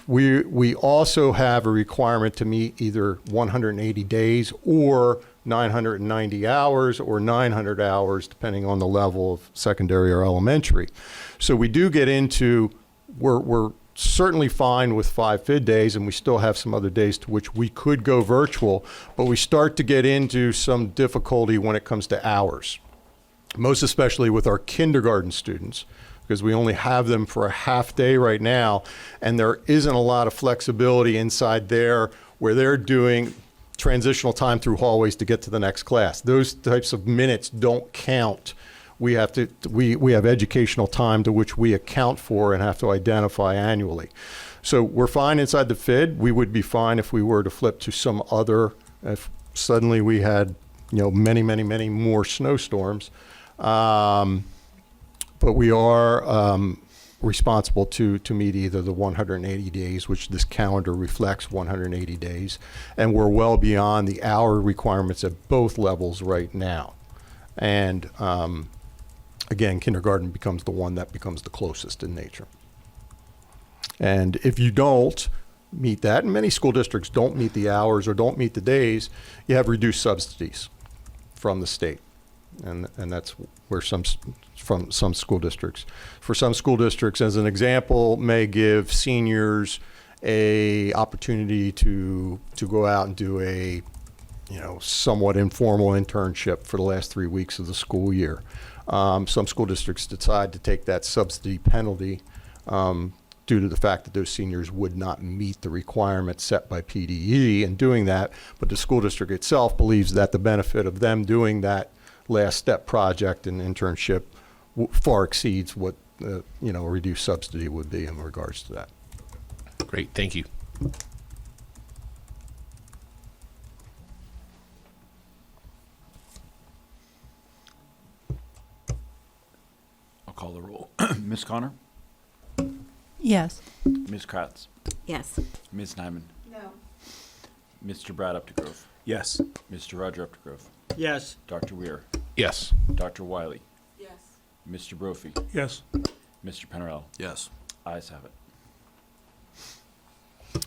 We also have a requirement to meet either 180 days or 990 hours or 900 hours, depending on the level of secondary or elementary. So we do get into, we're certainly fine with 5 FID days, and we still have some other days to which we could go virtual, but we start to get into some difficulty when it comes to hours, most especially with our kindergarten students, because we only have them for a half day right now, and there isn't a lot of flexibility inside there where they're doing transitional time through hallways to get to the next class. Those types of minutes don't count. We have educational time to which we account for and have to identify annually. So we're fine inside the FID. We would be fine if we were to flip to some other, if suddenly we had, many more snowstorms. But we are responsible to meet either the 180 days, which this calendar reflects 180 days, and we're well beyond the hour requirements at both levels right now. And again, kindergarten becomes the one that becomes the closest in nature. And if you don't meet that, and many school districts don't meet the hours or don't meet the days, you have reduced subsidies from the state. And that's where some school districts, for some school districts, as an example, may give seniors a opportunity to go out and do a somewhat informal internship for the last 3 weeks of the school year. Some school districts decide to take that subsidy penalty due to the fact that those seniors would not meet the requirements set by PDE in doing that, but the school district itself believes that the benefit of them doing that last step project and internship far exceeds what a reduced subsidy would be in regards to that. Great, thank you. Ms. Connor? Yes. Ms. Kratz? Yes. Ms. Nyman? No. Mr. Brad Updegrove? Yes. Mr. Roger Updegrove? Yes. Dr. Weir? Yes. Dr. Wiley? Yes. Mr. Brophy? Yes. Mr. Pennerell? Yes. Ayes have it.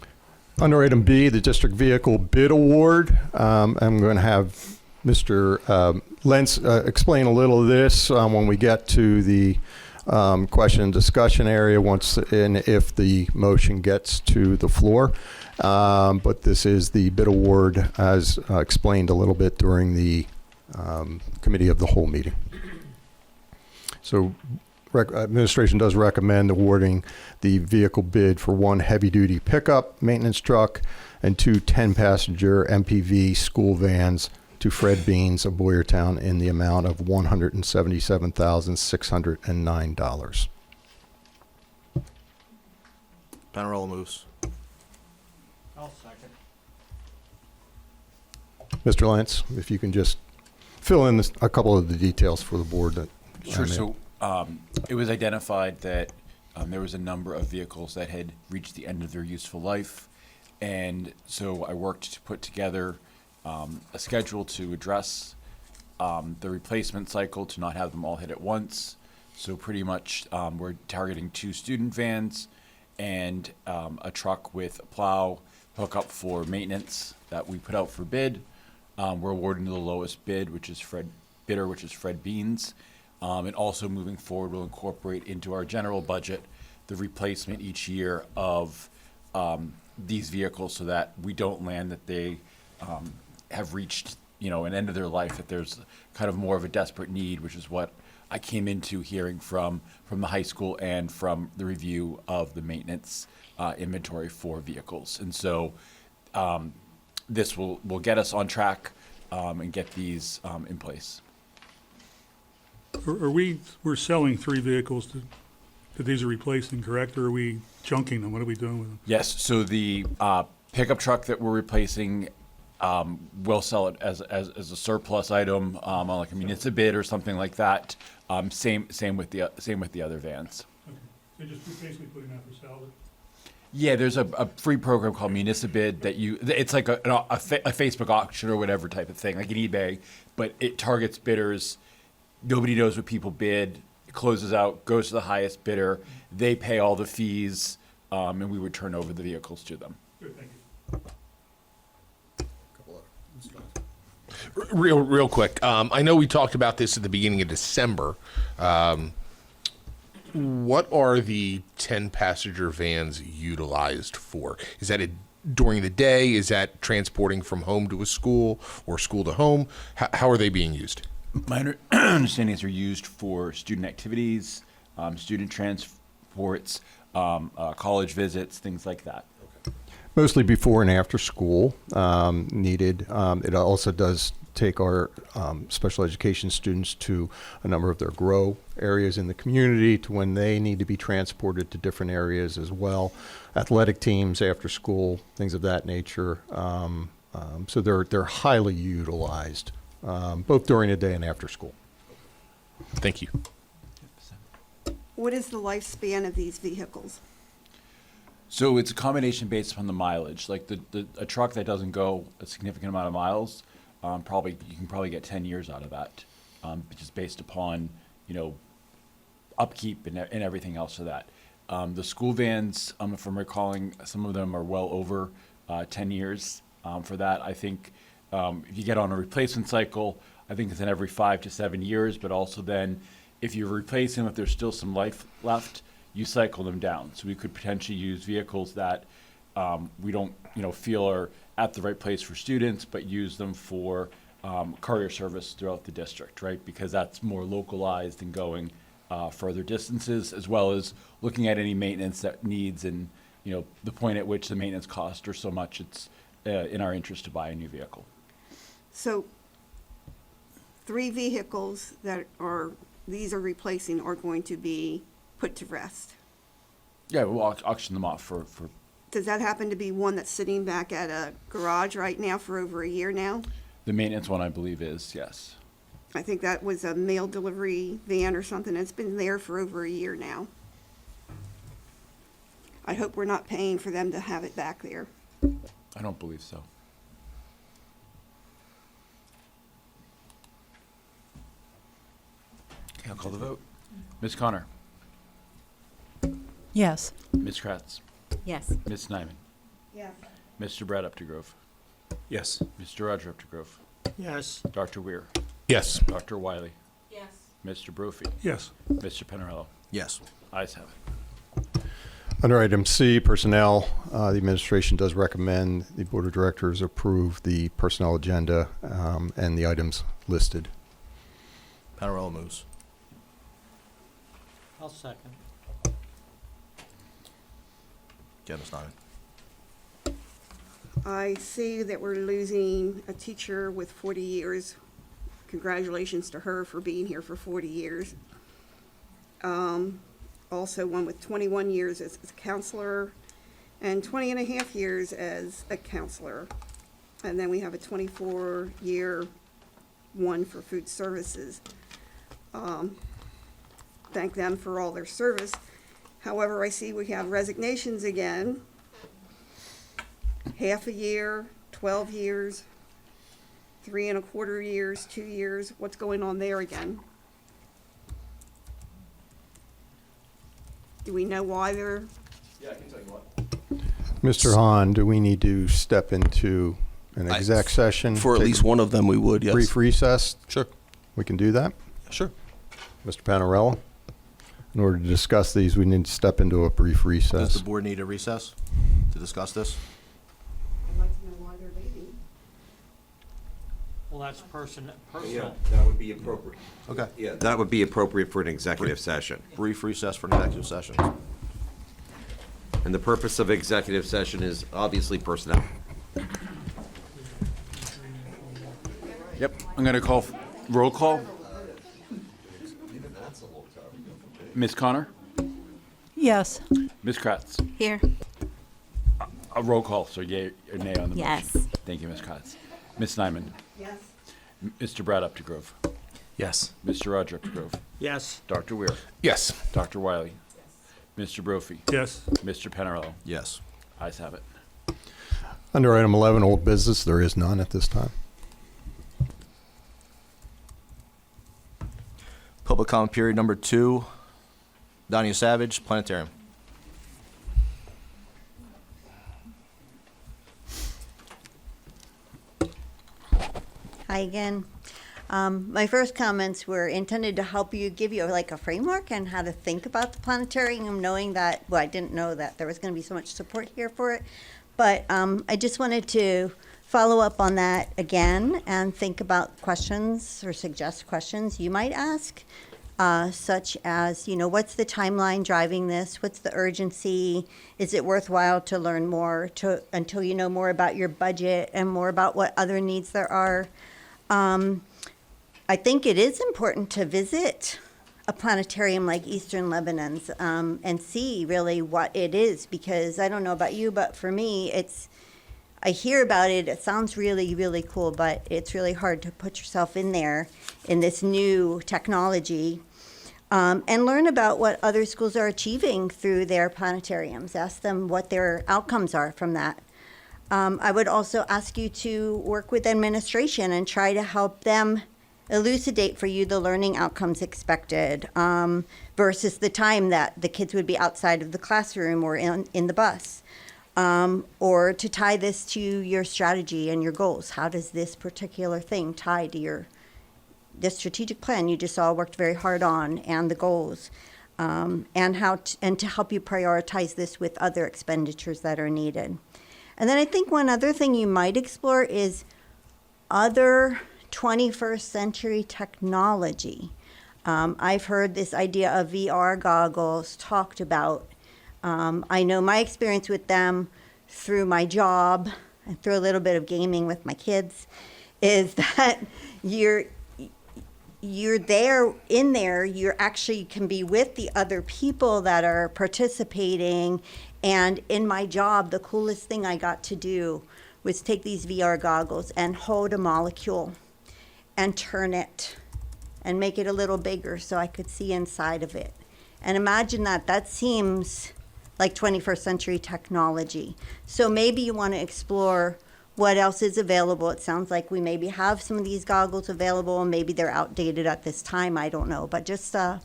Under item B, the district vehicle bid award, I'm going to have Mr. Lentz explain a little of this when we get to the question and discussion area once and if the motion gets to the floor. But this is the bid award as explained a little bit during the committee of the whole meeting. So administration does recommend awarding the vehicle bid for one heavy-duty pickup maintenance truck and two 10-passenger MPV school vans to Fred Beans of Boyertown in the amount of $177,609. Pennerell moves. I'll second. Mr. Lance, if you can just fill in a couple of the details for the board that Sure. I'm in. So it was identified that there was a number of vehicles that had reached the end of their useful life. And so I worked to put together a schedule to address the replacement cycle, to not have them all hit at once. So pretty much we're targeting 2 student vans and a truck with a plow hookup for maintenance that we put out for bid. We're awarding the lowest bid, which is Fred Beans. And also moving forward, we'll incorporate into our general budget the replacement each year of these vehicles so that we don't land that they have reached, an end of their life, that there's kind of more of a desperate need, which is what I came into hearing from the high school and from the review of the maintenance inventory for vehicles. And so this will get us on track and get these in place. We're selling 3 vehicles that these are replacing, correct? Or are we junking them? What are we doing with them? Yes, so the pickup truck that we're replacing, we'll sell it as a surplus item on like a municipal bid or something like that. Same with the other vans. Okay. They're just basically putting out for salvage? Yeah, there's a free program called Municipal Bid that it's like a Facebook auction or whatever type of thing, like an eBay, but it targets bidders. Nobody knows what people bid. It closes out, goes to the highest bidder. They pay all the fees, and we would turn over the vehicles to them. Good, thank you. Real quick. I know we talked about this at the beginning of December. What are the 10-passenger vans utilized for? Is that during the day? Is that transporting from home to a school or school to home? How are they being used? My understanding is they're used for student activities, student transports, college visits, things like that. Mostly before and after school needed. It also does take our special education students to a number of their grow areas in the community to when they need to be transported to different areas as well. Athletic teams after school, things of that nature. So they're highly utilized, both during the day and after school. Thank you. What is the lifespan of these vehicles? So it's a combination based upon the mileage. Like a truck that doesn't go a significant amount of miles, you can probably get 10 years out of that, just based upon upkeep and everything else of that. The school vans, if I'm recalling, some of them are well over 10 years for that. I think if you get on a replacement cycle, I think it's in every 5 to 7 years. But also then, if you replace them, if there's still some life left, you cycle them down. So we could potentially use vehicles that we don't, feel are at the right place for students, but use them for courier service throughout the district, right? Because that's more localized than going further distances, as well as looking at any maintenance that needs and, the point at which the maintenance costs are so much, it's in our interest to buy a new vehicle. So 3 vehicles these are replacing are going to be put to rest. Yeah, we'll auction them off for. Does that happen to be one that's sitting back at a garage right now for over a year now? The maintenance one, I believe, is, yes. I think that was a mail delivery van or something that's been there for over a year now. I hope we're not paying for them to have it back there. I don't believe so. Okay, I'll call the vote. Ms. Connor. Yes. Ms. Kratz. Yes. Ms. Nyman. Yeah. Mr. Brad Updegrove. Yes. Mr. Roger Updegrove. Yes. Dr. Weir. Yes. Dr. Wiley. Yes. Mr. Brophy. Yes. Mr. Penarello. Yes. Ayes have it. Under item C, personnel, the administration does recommend the board of directors approve the personnel agenda and the items listed. Panarello moves. I'll second. Again, Ms. Nyman. I see that we're losing a teacher with 40 years. Congratulations to her for being here for 40 years. Also one with 21 years as a counselor and 20 and a half years as a counselor. And then we have a 24-year one for food services. Thank them for all their service. However, I see we have resignations again. Half a year, 12 years, 3 1/4 years, 2 years. What's going on there again? Do we know why they're? Yeah, I can tell you what. Mr. Hahn, do we need to step into an exec session? For at take least one of them, we would, yes. Brief recess? Sure. We can do that? Sure. Mr. Panarello? In order to discuss these, we need to step into a brief Does recess. the board need a recess to discuss this? I'd like to know why they're leaving. Well, that's personal. Yeah, that would be appropriate. Okay. Yeah, that would be appropriate for an executive session. Brief recess for an executive session. And the purpose of executive session is obviously personnel. Yep, I'm going to call roll call. Ms. Connor. Yes. Ms. Kratz. Here. A roll call, so yea or nay on the Yes. motion. Thank you, Ms. Kratz. Ms. Nyman. Yes. Mr. Brad Updegrove. Yes. Mr. Roger Updegrove. Yes. Dr. Weir. Yes. Dr. Wiley. Mr. Brophy. Yes. Mr. Penarello. Yes. Ayes have it. Under item 11, old business, there is none at this time. Public comment period number 2. Donia Savage, Planetarium. Hi again. My first comments were intended to help you, give you like a framework on how to think about the planetarium, knowing that, well, I didn't know that there was going to be so much support here for it. But I just wanted to follow up on that again and think about questions or suggest questions you might ask, such as, you know, what's the timeline driving this? What's the urgency? Is it worthwhile to learn more until you know more about your budget and more about what other needs there are? I think it is important to visit a planetarium like Eastern Lebanon's and see really what it is, because I don't know about you, but for me, I hear about it, it sounds really, really cool, but it's really hard to put yourself in there in this new technology and learn about what other schools are achieving through their planetariums. Ask them what their outcomes are from that. I would also ask you to work with administration and try to help them elucidate for you the learning outcomes expected versus the time that the kids would be outside of the classroom or in the bus. Or to tie this to your strategy and your goals. How does this particular thing tie to the strategic plan you just all worked very hard on and the goals? And to help you prioritize this with other expenditures that are needed. And then I think one other thing you might explore is other 21st century technology. I've heard this idea of VR goggles talked about. I know my experience with them through my job and through a little bit of gaming with my kids is that you're there, you actually can be with the other people that are participating. And in my job, the coolest thing I got to do was take these VR goggles and hold a molecule and turn it and make it a little bigger so I could see inside of it. And imagine that seems like 21st century technology. So maybe you want to explore what else is available. It sounds like we maybe have some of these goggles available, and maybe they're outdated at this time. I don't know, but just I'm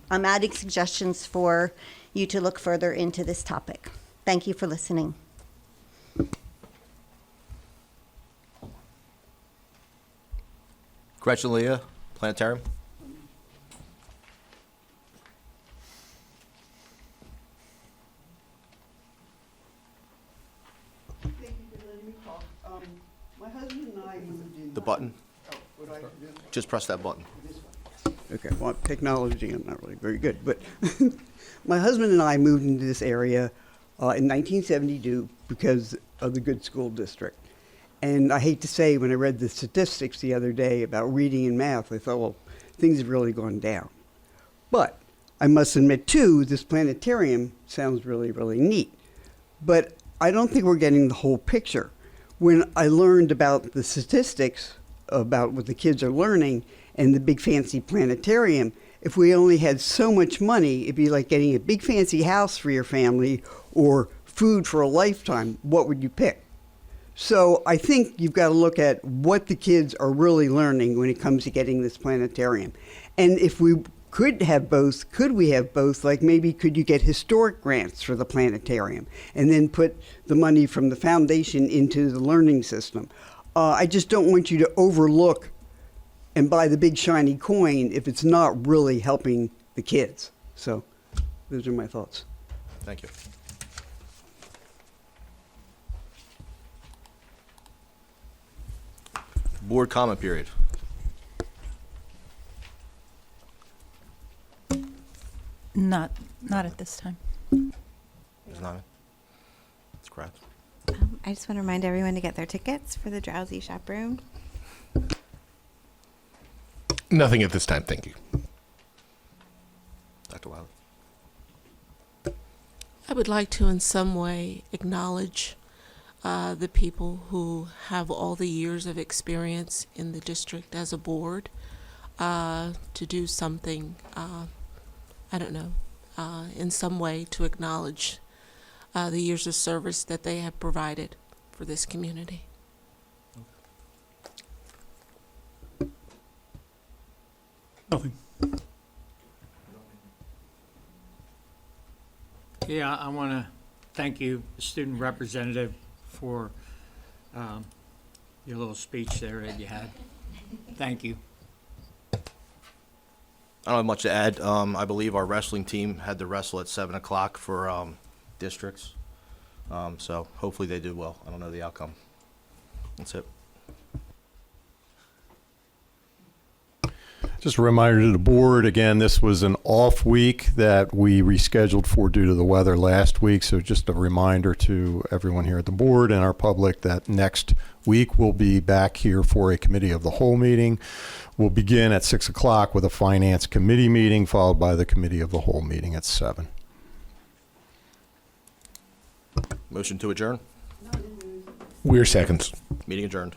adding suggestions for you to look further into this topic. Thank you for listening. Gretchen Leah, Planetarium. Thank you for letting me talk. My husband and I moved in. The button. Oh, what do I do? Just press that button. Okay, well, technology, I'm not really very good, but my husband and I moved into this area in 1972 because of the good school district. And I hate to say, when I read the statistics the other day about reading and math, I thought, well, things have really gone down. But I must admit, too, this planetarium sounds really, really neat. But I don't think we're getting the whole picture. When I learned about the statistics about what the kids are learning and the big fancy planetarium, if we only had so much money, it'd be like getting a big fancy house for your family or food for a lifetime. What would you pick? So I think you've got to look at what the kids are really learning when it comes to getting this planetarium. And if we could have both, could we have both? Like maybe could you get historic grants for the planetarium and then put the money from the foundation into the learning system? I just don't want you to overlook and buy the big shiny coin if it's not really helping the kids. So those are my thoughts. Thank you. Board comment period. Not at this time. Ms. Nyman? That's correct. I just want to remind everyone to get their tickets for the Drowsy Chaperone. Nothing at this time, thank you. Dr. Wiley? I would like to in some way acknowledge the people who have all the years of experience in the district as a board to do something, I don't know, in some way to acknowledge the years of service that they have provided for this community. Nothing. Yeah, I want to thank you, student representative, for your little speech there that you had. Thank you. I don't have much to add. I believe our wrestling team had to wrestle at 7 o'clock for districts. So hopefully they do well. I don't know the outcome. That's it. Just a reminder to the board, again, this was an off week that we rescheduled for due to the weather last week. So just a reminder to everyone here at the board and our public that next week we'll be back here for a committee of the whole meeting. We'll begin at 6 o'clock with a finance committee meeting, followed by the committee of the whole meeting at 7. Motion to adjourn. We're seconds. Meeting adjourned.